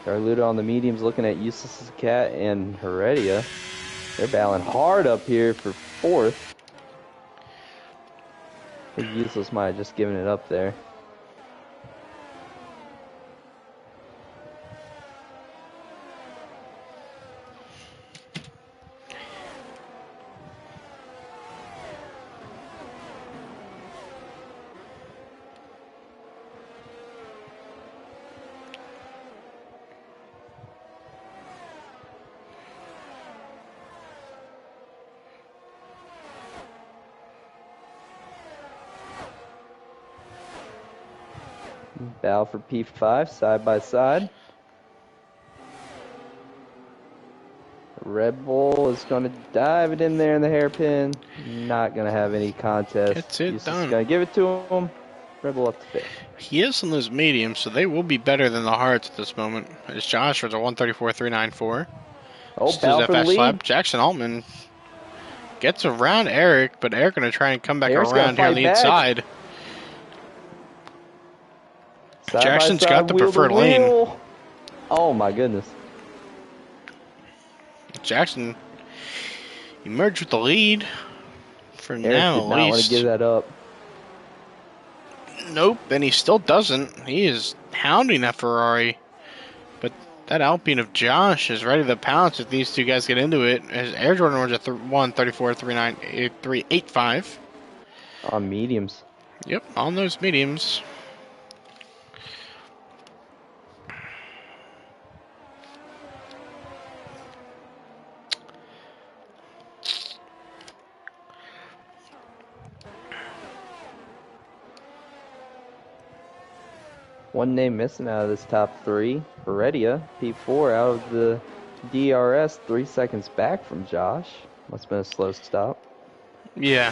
Garluda on the mediums looking at Useless Cat and Heredia. They're battling hard up here for fourth. I think Useless might have just given it up there. Battle for P5, side by side. Red Bull is going to dive it in there in the hairpin. Not going to have any contest. Gets it done. Going to give it to him. Red Bull up to fifth. He is on those mediums, so they will be better than the hards at this moment. As Josh was a 134.394. Oh, Just battle that for the fast lead. lap. Jackson Altman gets around Eric, but Eric gonna try and come back Eric's around gonna here on the fight back. inside. Side by Jackson's side, got the wheel to preferred lane. wheel. Oh my goodness. Jackson emerged with the lead for Eric now, did at not want to least. give that up. Nope, and he still doesn't. He is hounding that Ferrari. But that Alpine of Josh is ready to pounce if these two guys get into it. As Air Jordan runs a 134.385. On mediums. Yep, on those mediums. One name missing out of this top three. Heredia, P4 out of the DRS, 3 seconds back from Josh. Must have been a slow stop. Yeah.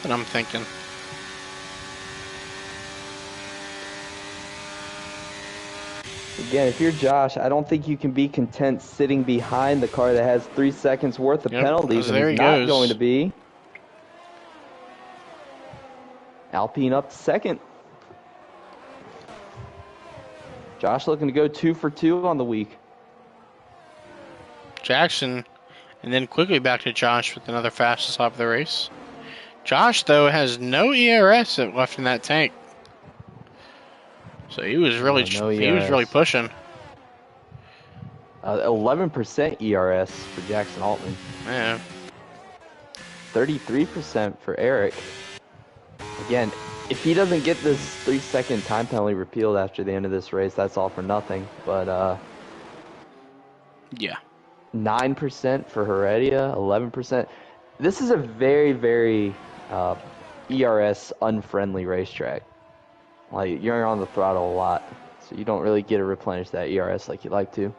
What I'm thinking. Again, if you're Josh, I don't think you can be content sitting behind the car that has 3 seconds worth of Yep, penalties, and there he's he not goes. going to be. Alpine up to second. Josh looking to go 2 for 2 on the week. Jackson, and then quickly back to Josh with another fastest lap of the race. Josh, though, has no ERS left in that tank. So he was really, Yeah, no he was really ERS. pushing. 11% ERS for Jackson Altman. Yeah. 33% for Eric. Again, if he doesn't get this 3-second time penalty repealed after the end of this race, that's all for nothing. But Yeah. 9% for Heredia, 11%. This is a very, very ERS unfriendly racetrack. Like, you're on the throttle a lot, so you don't really get to replenish that ERS like you'd like to.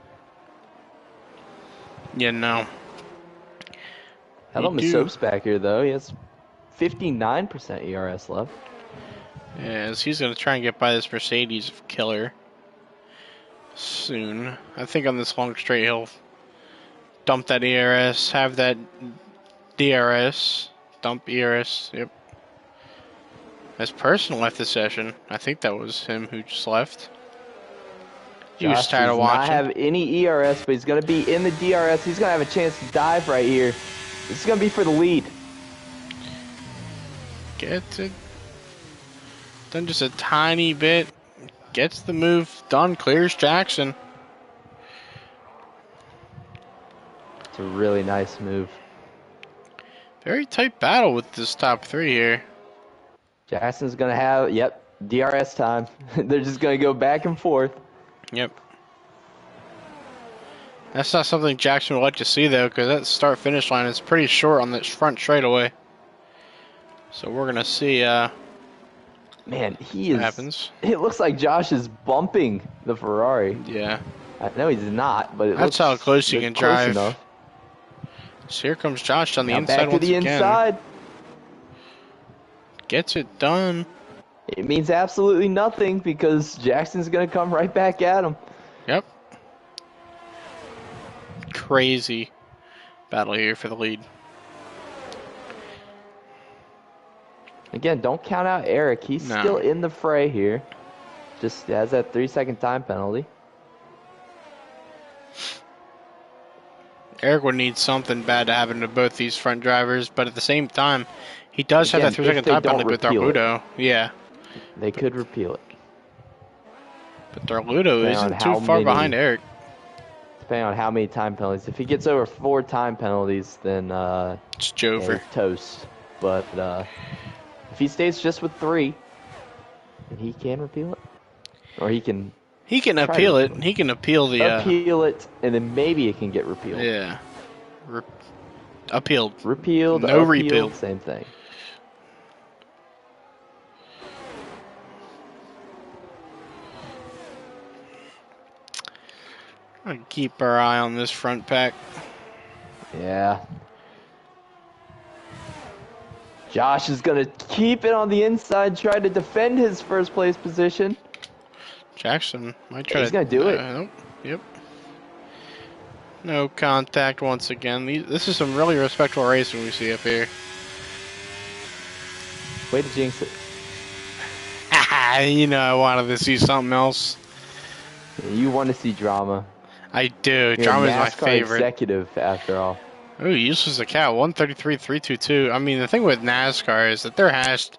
You know. Hello, You Miss do. Soap's back here, though. He has 59% ERS left. Yes, he's going to try and get by this Mercedes killer soon. I think on this long straight he'll dump that ERS, have that DRS, dump ERS, yep. This person left the session. I think that was him who just left. He was Josh tired of does not watching. have any ERS, but he's going to be in the DRS. He's going to have a chance to dive right here. This is going to be for the lead. Gets it done just a tiny bit. Gets the move done, clears Jackson. It's a really nice move. Very tight battle with this top three here. Jackson's going to have, yep, DRS time. They're just going to go back and forth. Yep. That's not something Jackson would like to see, though, because that start-finish line is pretty short on this front straightaway. So we're going to see Man, he what is. happens. It looks like Josh is bumping the Ferrari. Yeah. I know he's not, but it That's looks how close you it's can close drive. enough. So here comes Josh on the Now inside back to once the again. inside. Gets it done. It means absolutely nothing because Jackson's going to come right back at him. Yep. Crazy battle here for the lead. Again, don't count out Eric. He's No. still in the fray here. Just has that 3-second time penalty. Eric would need something bad to happen to both these front drivers, but at the same time, he does Again, have that 3-second if they time penalty don't with repeal it. Darludo. Yeah. They could repeal it. But Darludo Depending isn't on too how far many- behind Eric. Depending on how many time penalties. If he gets over 4 time penalties, then It's yeah, Jover. he's toast. But if he stays just with 3, then he can repeal it. Or he can He can Try to appeal it. repeal He can appeal the. appeal it, and then maybe it can get repealed. Yeah. Appealed. Repealed, No appealed, repeal. same thing. I'll keep our eye on this front pack. Yeah. Josh is going to keep it on the inside, try to defend his first place position. Jackson might try He's to. gonna do it. Nope. Yep. No contact once again. This is some really respectful racing we see up here. Way to jinx it. You know, I wanted to see something else. You want to see drama. I do. You're a Drama is my NASCAR favorite. executive, after all. Oh, useless a cat. 133.322. I mean, the thing with NASCAR is that they're hashed.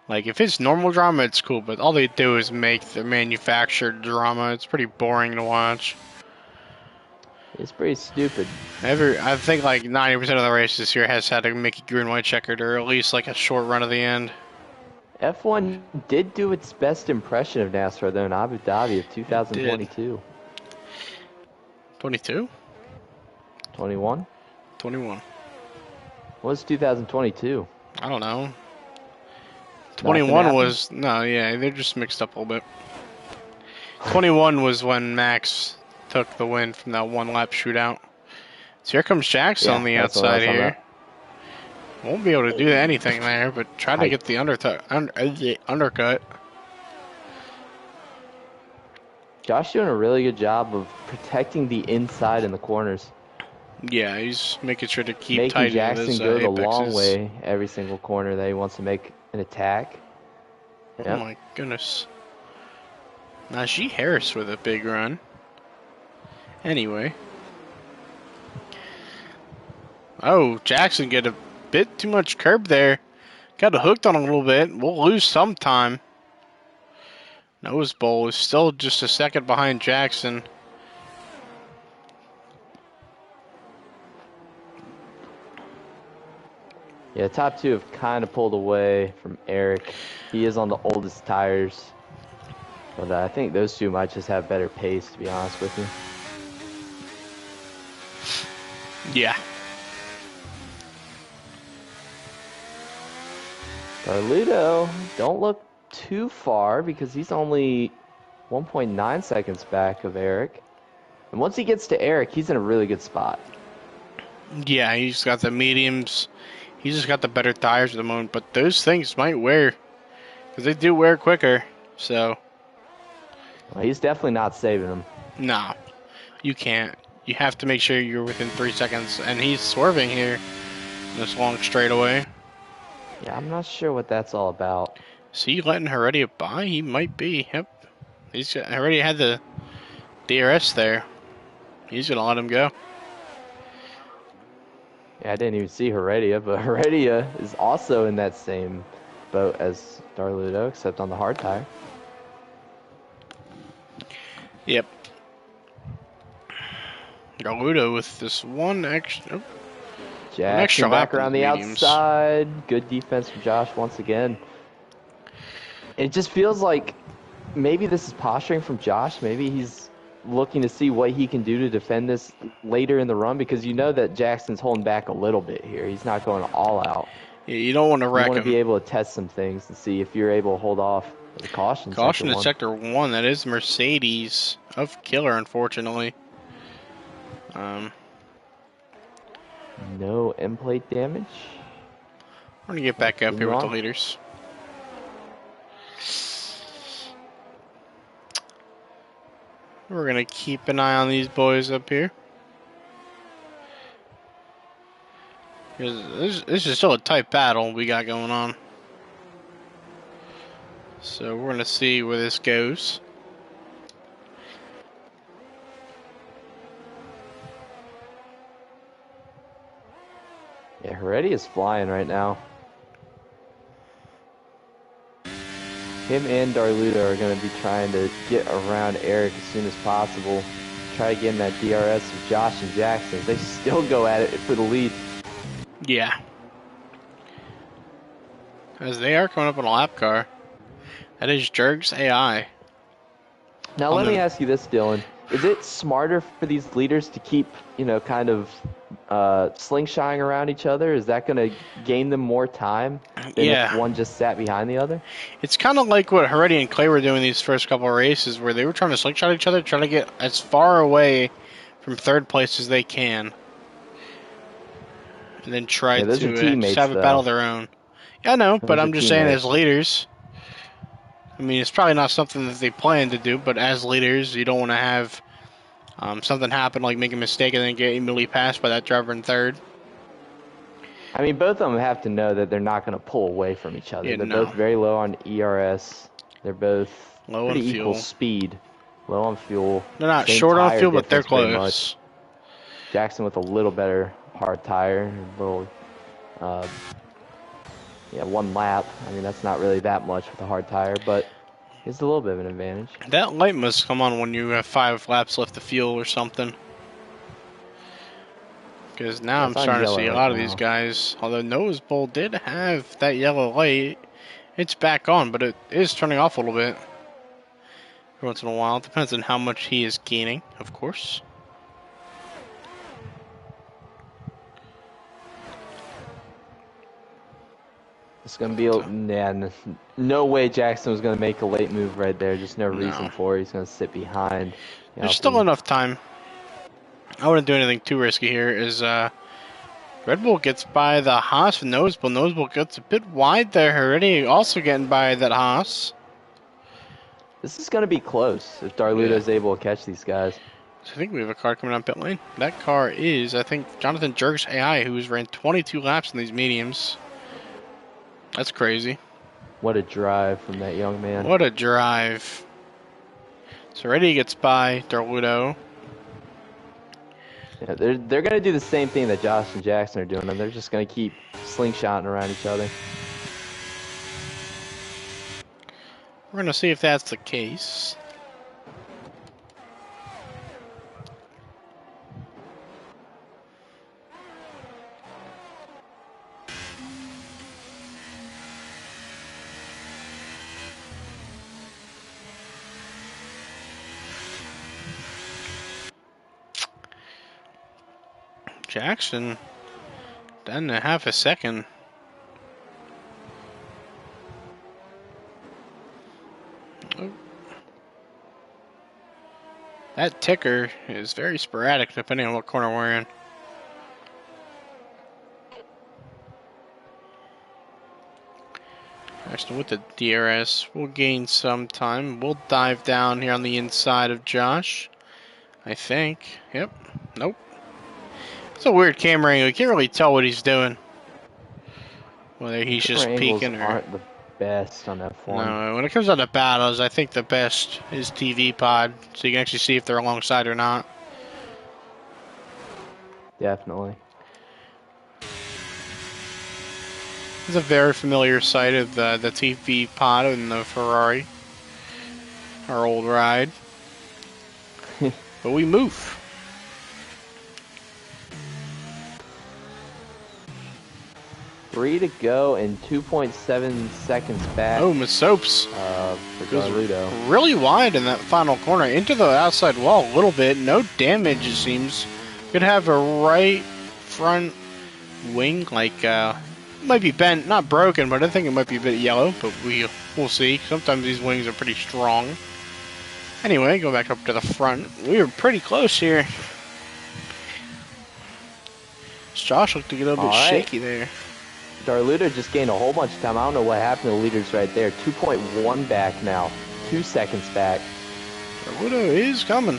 Like, if it's normal drama, it's cool, but all they do is make the manufactured drama. It's pretty boring to watch. It's pretty stupid. I think like 90% of the races this year has had a Mickey green white checkered, or at least like a short run of the end. F1 did do its best impression of NASCAR, though, in Abu Dhabi of 2022. 22? 21? 21. What was 2022? I don't know. Nothing 21 happened? was no, yeah, they're just mixed up a little bit. 21 was when Max took the win from that one lap shootout. So here comes Jackson on the Yeah, that's what I outside was talking here. Won't be able to do anything there, but try to Tight. get the undercut. Josh doing a really good job of protecting the inside in the corners. Yeah, he's making sure to keep Making tight Jackson in those go the long apexes. way every single corner that he wants to make an attack. Oh Yep. my goodness. Najee Harris with a big run. Anyway. Oh, Jackson get a bit too much curb there. Got hooked on a little bit. We'll lose some time. Nose Bowl is still just a second behind Jackson. Yeah, top two have kind of pulled away from Eric. He is on the oldest tires. But I think those two might just have better pace, to be honest with you. Yeah. Carluto, don't look too far because he's only 1.9 seconds back of Eric. And once he gets to Eric, he's in a really good spot. Yeah, he's got the mediums. He's just got the better tires at the moment, but those things might wear, because they do wear quicker. So, Well, he's definitely not saving them. nah, you can't. You have to make sure you're within 3 seconds, and he's swerving here in this long straightaway. Yeah, I'm not sure what that's all about. Is he letting Heredia by? He might be. Yep. Heredia had the DRS there. He's going to let him go. Yeah, I didn't even see Heredia, but Heredia is also in that same boat as Darludo, except on the hard tire. Yep. Darludo with this one extra. Jackson lap back in around the the mediums. outside. Good defense from Josh once again. It just feels like maybe this is posturing from Josh. Maybe he's looking to see what he can do to defend this later in the run, because you know that Jackson's holding back a little bit here. He's not going all out. Yeah, you don't want to You wreck want to him. be able to test some things and see if you're able to hold off the caution. Caution in one. sector 1. That is Mercedes of Killer, unfortunately. No end plate damage. We're going to get back up here with the on. leaders. We're going to keep an eye on these boys up here. This is still a tight battle we got going on. So we're going to see where this goes. Yeah, Heredia is flying right now. Him and Darludo are going to be trying to get around Eric as soon as possible. Try to get in that DRS with Josh and Jackson. They still go at it for the lead. Yeah. As they are coming up on a lap car. That is Jerg's AI. Now let me ask you this, Dylan. Is it smarter for these leaders to keep, kind of slingshotting around each other? Is that going to gain them more time than if one just sat behind the other? It's kind of like what Heredia and Clay were doing these first couple of races, where they were trying to slingshot each other, trying to get as far away from third place as they can. And then try to just have a battle of their own. Yeah, I know, but I'm just saying as leaders, I mean, it's probably not something that they plan to do, but as leaders, you don't want to have something happen, like make a mistake and then get immediately passed by that driver in third. I mean, both of them have to know that they're not going to pull away from each other. They're both very low on ERS. They're both low pretty on equal fuel. Speed. Low on fuel. They're not short on fuel, but they're close. Jackson with a little better hard tire. A little, one lap. I mean, that's not really that much with a hard tire, but it's a little bit of an advantage. That light must come on when you have 5 laps left to fuel or something. Because now I'm starting to see a lot of these guys. Although Nose Bowl did have that yellow light, it's back on, but it is turning off a little bit. Every once in a while. It depends on how much he is gaining, of course. It's going to be no way Jackson was going to make a late move right there. Just no reason for it. He's going to sit behind. There's still enough time. I wouldn't do anything too risky here. Red Bull gets by the Haas with Nose Bull. Nose Bull gets a bit wide there already. Also getting by that Haas. This is going to be close if Darludo is able to catch these guys. So I think we have a car coming on pit lane. That car is, I think, Jonathan Jerg's AI, who's ran 22 laps in these mediums. That's crazy. What a drive from that young man. What a drive. So Reddy gets by Darludo. Yeah, they're going to do the same thing that Josh and Jackson are doing, and they're just going to keep slingshotting around each other. We're going to see if that's the case. Jackson, down to half a second. Oh. That ticker is very sporadic depending on what corner we're in. Jackson with the DRS. We'll gain some time. We'll dive down here on the inside of Josh. I think. Yep. Nope. It's a weird camera angle. You can't really tell what he's doing. Whether he's just Camera angles peeking or... aren't the best on F1. No, when it comes down to battles, I think the best is TV pod. So you can actually see if they're alongside or not. Definitely. It's a very familiar sight of the TV pod and the Ferrari. Our old ride. But we move. Three to go and 2.7 seconds back. Oh, Miss Soaps. For Goes Garludo. really wide in that final corner. Into the outside wall a little bit. No damage, it seems. Could have a right front wing, like, might be bent, not broken, but I think it might be a bit yellow, but we'll see. Sometimes these wings are pretty strong. Anyway, go back up to the front. We were pretty close here. Josh looked to get a little bit shaky there. Garludo just gained a whole bunch of time. I don't know what happened to the leaders right there. 2.1 back now. 2 seconds back. Garludo is coming.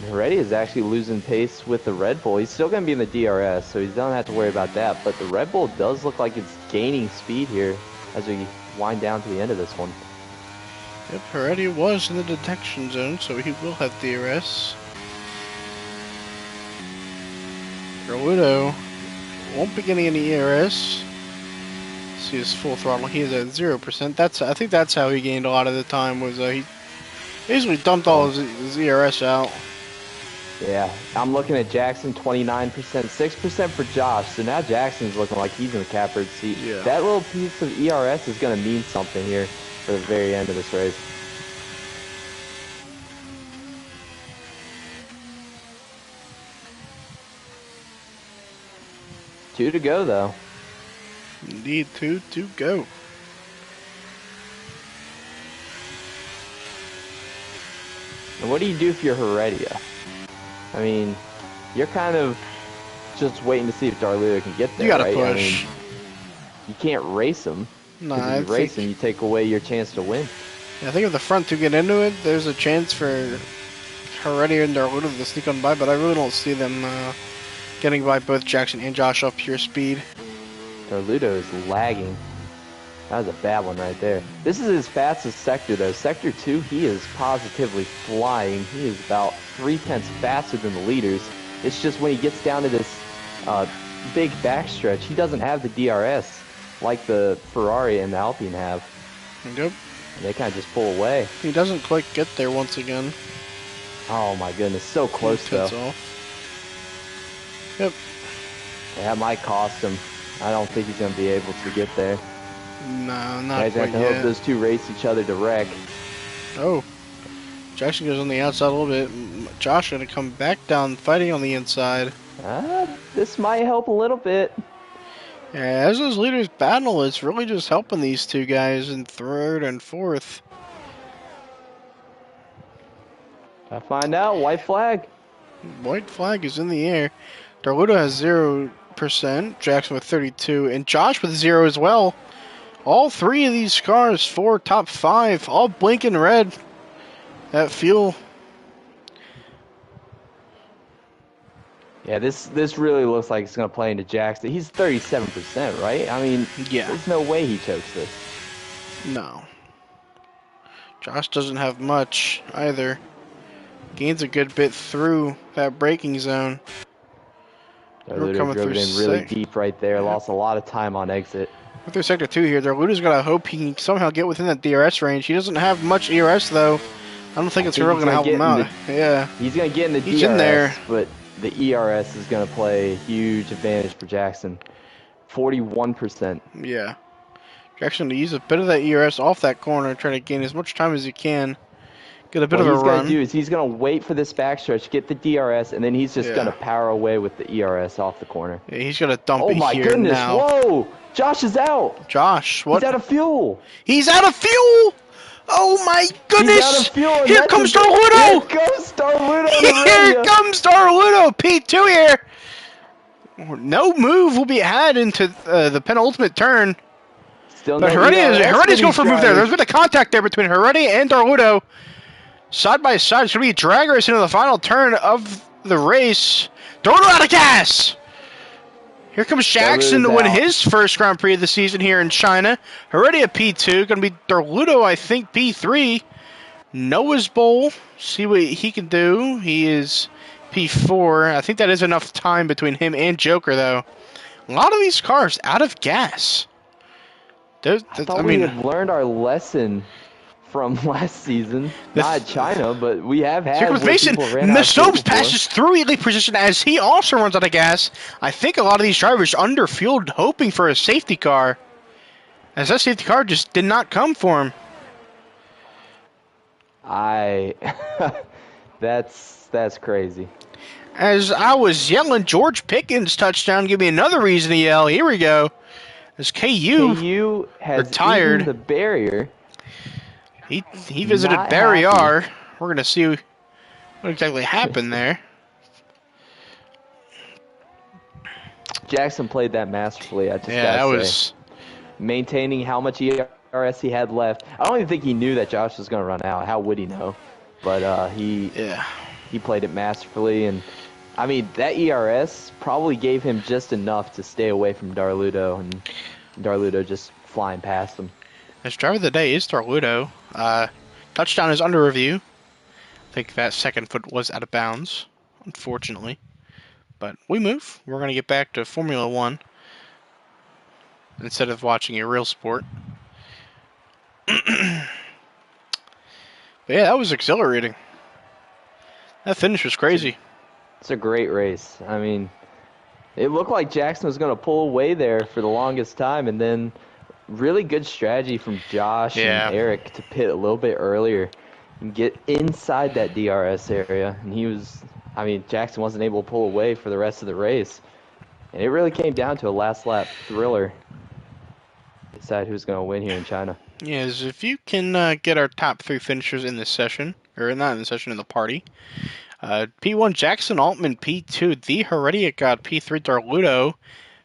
Reddy is actually losing pace with the Red Bull. He's still going to be in the DRS, so he doesn't have to worry about that. But the Red Bull does look like it's gaining speed here as we wind down to the end of this one. Yep, already was in the detection zone, so he will have DRS. Garludo won't be getting any ERS. See his full throttle. He is at 0%. I think that's how he gained a lot of the time. Was he basically dumped all his ERS out. Yeah, I'm looking at Jackson 29%, 6% for Josh. So now Jackson's looking like he's in the catbird seat. Yeah. That little piece of ERS is going to mean something here for the very end of this race. Two to go, though. Indeed, 2 to go. And what do you do if you're Heredia? I mean, you're kind of just waiting to see if Garludo can get there, You gotta right? push. I mean, you can't race him. No, Because I if you race think, him, you take away your chance to win. I think if the front two get into it, there's a chance for Heredia and Garludo to sneak on by, but I really don't see them getting by both Jackson and Josh off pure speed. Garludo is lagging. That was a bad one right there. This is his fastest sector, though. Sector 2, he is positively flying. He is about 3/10 faster than the leaders. It's just when he gets down to this big backstretch, he doesn't have the DRS like the Ferrari and the Alpine have. Yep. And they kind of just pull away. He doesn't quite get there once again. Oh my goodness, so close though. Pits off. Yep. That might cost him. I don't think he's going to be able to get there. No, not Guys have quite to hope yet. those two race each other to wreck. Oh. Jackson goes on the outside a little bit. Josh gonna come back down fighting on the inside. This might help a little bit. Yeah, as those leaders battle, it's really just helping these two guys in third and fourth. I find out. White flag. White flag is in the air. Garludo has 0%, Jackson with 32, and Josh with 0 as well. All three of these cars, 4 top 5, all blinking red. That fuel. Yeah, this really looks like it's going to play into Jackson. He's 37%, right? I mean, Yeah. there's no way he chokes this. No. Josh doesn't have much either. Gains a good bit through that braking zone. Garludo coming drove it through in really sec- deep right there. Lost a lot of time on exit. With their sector 2 here, Garludo's got to hope he can somehow get within that DRS range. He doesn't have much ERS though. I don't think it's really going to help him out. Yeah. He's going to get in the He's DRS, in there. but the ERS is going to play a huge advantage for Jackson. 41%. Yeah. Jackson to use a bit of that ERS off that corner, try to gain as much time as he can. Get a bit What of he's a going run. to do is he's going to wait for this backstretch, get the DRS, and then he's just Yeah. going to power away with the ERS off the corner. Yeah, he's going to dump Oh it my here goodness, now. whoa! Josh is out! Josh, what? He's out of fuel! He's out of fuel! Oh my goodness! He's out of fuel! and Here that's comes a- Garludo! Here comes Garludo! Here comes Garludo! P2 here! No move will be had into the penultimate turn. Still But no Heredia's going ERS for a move there. drivers. There's been a contact there between Heredia and Darludo. Side by side, it's going to be a drag race into the final turn of the race. Darludo out of gas! Here comes Jackson to win out. his first Grand Prix of the season here in China. Heredia P2, going to be Darludo, I think, P3. Noah's Bowl, see what he can do. He is P4. I think that is enough time between him and Joker, though. A lot of these cars out of gas. I thought we had learned our lesson from last season. Not China, but we have had. Here comes Mason. Masopes passes through elite position as he also runs out of gas. I think a lot of these drivers underfueled, hoping for a safety car, as that safety car just did not come for him. That's crazy. As I was yelling, George Pickens touchdown. Give me another reason to yell. Here we go. As KU has retired the barrier. He visited Barrier. We're gonna see what exactly happened there. Jackson played that masterfully. That was maintaining how much ERS he had left. I don't even think he knew that Josh was gonna run out. How would he know? But he played it masterfully, and I mean that ERS probably gave him just enough to stay away from Darludo, and Darludo just flying past him. His driver of the day is Darludo. Touchdown is under review. I think that second foot was out of bounds, unfortunately. But we move. We're going to get back to Formula 1 instead of watching a real sport. But yeah, that was exhilarating. That finish was crazy. It's a great race. I mean, it looked like Jackson was going to pull away there for the longest time, and then really good strategy from Josh and Eric to pit a little bit earlier and get inside that DRS area. And Jackson wasn't able to pull away for the rest of the race. And it really came down to a last lap thriller. Decide who's going to win here in China. Yes, if you can get our top 3 finishers in this session, or not in the session, in the party. P1, Jackson Altman. P2, the Heredia God. P3, Darludo.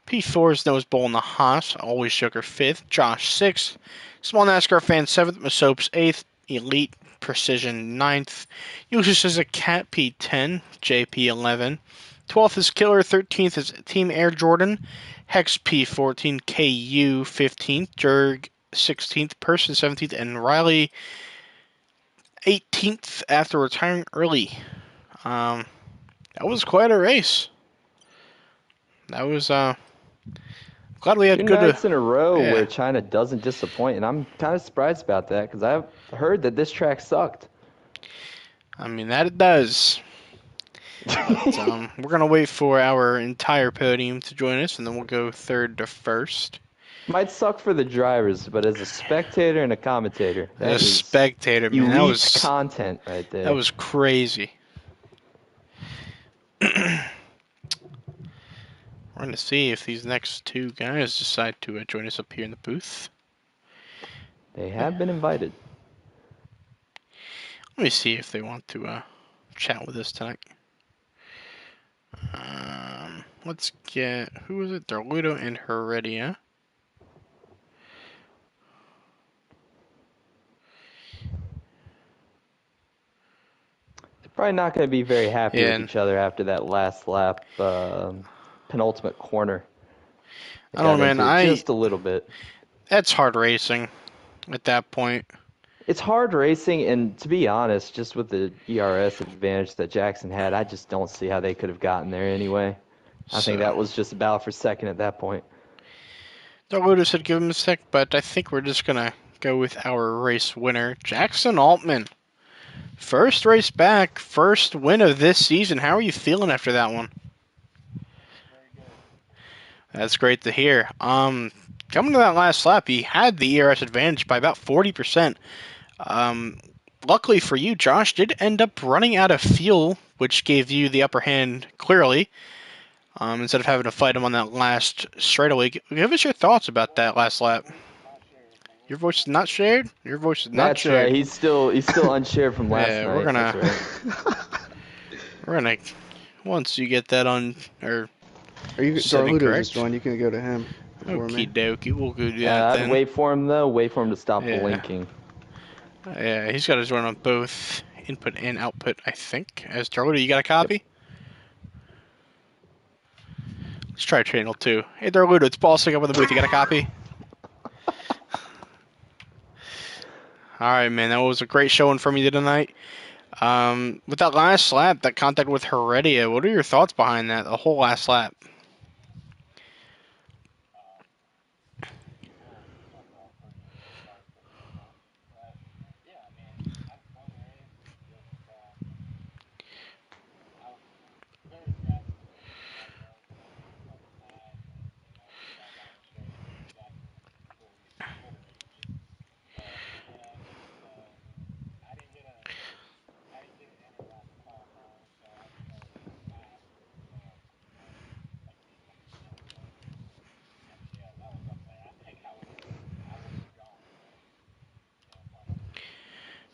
P4 is Noah's Bowl in the Haas. Always Joker 5th. Josh 6th. Small NASCAR Fan 7th. Masopes 8th. Elite Precision 9th. Usus is a Cat P10. JP 11. 12th is Killer. 13th is Team Air Jordan. Hex P14. KU 15th. Jerg 16th. Person 17th. And Riley 18th after retiring early. That was quite a race. That was glad we had 2 good nights in a row where China doesn't disappoint, and I'm kind of surprised about that because I've heard that this track sucked. I mean, that it does. But, we're gonna wait for our entire podium to join us, and then we'll go third to first. Might suck for the drivers, but as a spectator and a commentator, as a spectator, man, that was content right there. That was crazy. We're going to see if these next 2 guys decide to join us up here in the booth. They have been invited. Let me see if they want to chat with us tonight. Let's get... Who is it? Darludo and Heredia. Probably not going to be very happy with each other after that last lap, penultimate corner. I don't know, man. Just a little bit. That's hard racing at that point. It's hard racing, and to be honest, just with the ERS advantage that Jackson had, I just don't see how they could have gotten there anyway. I think that was just a battle for second at that point. Darludo said give him a sec, but I think we're just going to go with our race winner, Jackson Altman. First race back, first win of this season. How are you feeling after that one? That's great to hear. Coming to that last lap, he had the ERS advantage by about 40%. Luckily for you, Josh did end up running out of fuel, which gave you the upper hand clearly. Instead of having to fight him on that last straightaway. Give us your thoughts about that last lap. Your voice is not shared? Your voice is not shared. That's right. He's still unshared from last night. We're gonna once you get that on, or Or you, Setting Darludo correct. just joined. You can go to him before Okie me. dokie, we'll go do that I'd then. wait for him though. Wait for him to stop Yeah. blinking. Yeah, he's got his join on both input and output, I think. As Darludo, you got a copy? Let's try channel 2. Hey Darludo, it's Balsic up with the booth. You got a copy? Alright, man, that was a great showing from you tonight. With that last lap, that contact with Heredia, what are your thoughts behind that, the whole last lap?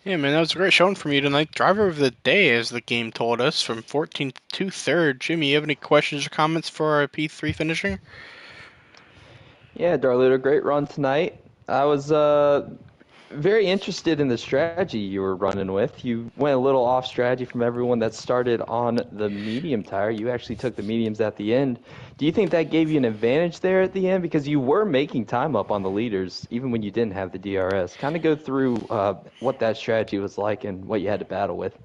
Yeah, man, that was a great showing from you tonight. Driver of the day, as the game told us, from 14th to 3rd. Jimmy, you have any questions or comments for our P3 finishing? Yeah, Darludo, great run tonight. I was very interested in the strategy you were running with. You went a little off strategy from everyone that started on the medium tire. You actually took the mediums at the end. Do you think that gave you an advantage there at the end? Because you were making time up on the leaders, even when you didn't have the DRS. Kind of go through what that strategy was like and what you had to battle with.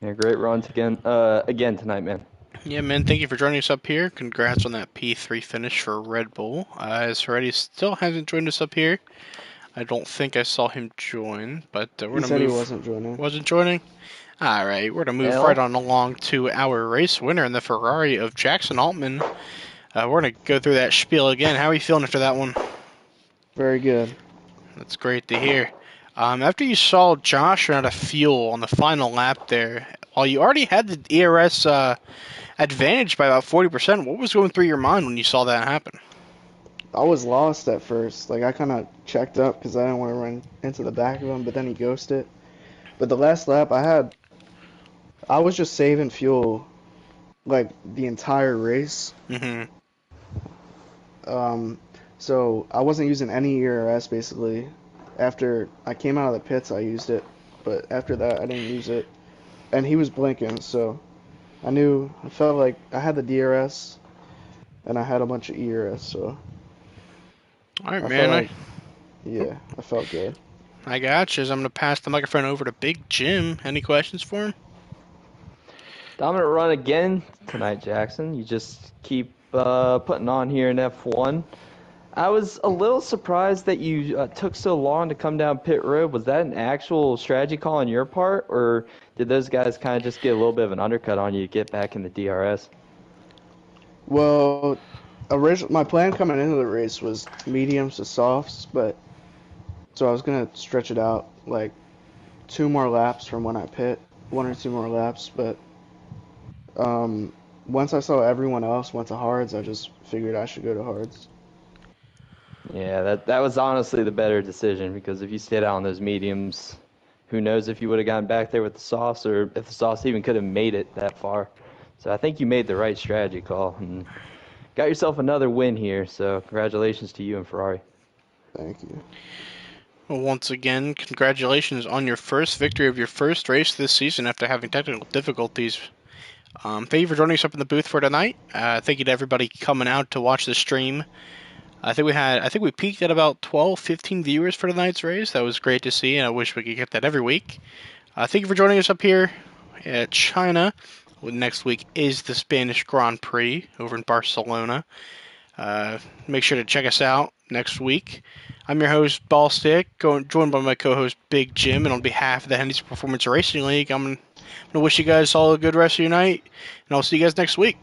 Yeah, great runs again tonight, man. Yeah, man, thank you for joining us up here. Congrats on that P3 finish for Red Bull. As Heredia still hasn't joined us up here. I don't think I saw him join, but we're He going to said move. he wasn't joining. Wasn't joining? Alright, we're going to move L. right on along to our race winner in the Ferrari of Jackson Altman. We're going to go through that spiel again. How are you feeling after that one? Very good. That's great to hear. After you saw Josh run out of fuel on the final lap there, while you already had the ERS advantage by about 40%, what was going through your mind when you saw that happen? I was lost at first. Like, I kind of checked up because I didn't want to run into the back of him, but then he ghosted. But the last lap, I was just saving fuel, like, the entire race. Mm-hmm. So I wasn't using any ERS, basically. After I came out of the pits, I used it. But after that, I didn't use it. And he was blinking, so I felt like I had the DRS, and I had a bunch of ERS, so Alright, I felt man. like, yeah, I felt good. I got you. I'm going to pass the microphone over to Big Jim. Any questions for him? Dominant run again tonight, Jackson. You just keep putting on here in F1. I was a little surprised that you took so long to come down pit road. Was that an actual strategy call on your part, or did those guys kind of just get a little bit of an undercut on you to get back in the DRS? Well, my plan coming into the race was mediums to softs, but so I was gonna stretch it out like 2 more laps from when I pit, 1 or 2 more laps. But once I saw everyone else went to hards, I just figured I should go to hards. Yeah, that was honestly the better decision, because if you stayed out on those mediums, who knows if you would have gotten back there with the sauce, or if the sauce even could have made it that far. So I think you made the right strategy call and got yourself another win here. So congratulations to you and Ferrari. Thank you. Well, once again, congratulations on your first victory of your first race this season after having technical difficulties. Thank you for joining us up in the booth for tonight. Thank you to everybody coming out to watch the stream. I think we peaked at about 12, 15 viewers for tonight's race. That was great to see, and I wish we could get that every week. Thank you for joining us up here at China Next week is the Spanish Grand Prix over in Barcelona. Make sure to check us out next week. I'm your host, Ballstick, joined by my co-host, Big Jim, and on behalf of the Henderson Performance Racing League, I'm going to wish you guys all a good rest of your night, and I'll see you guys next week.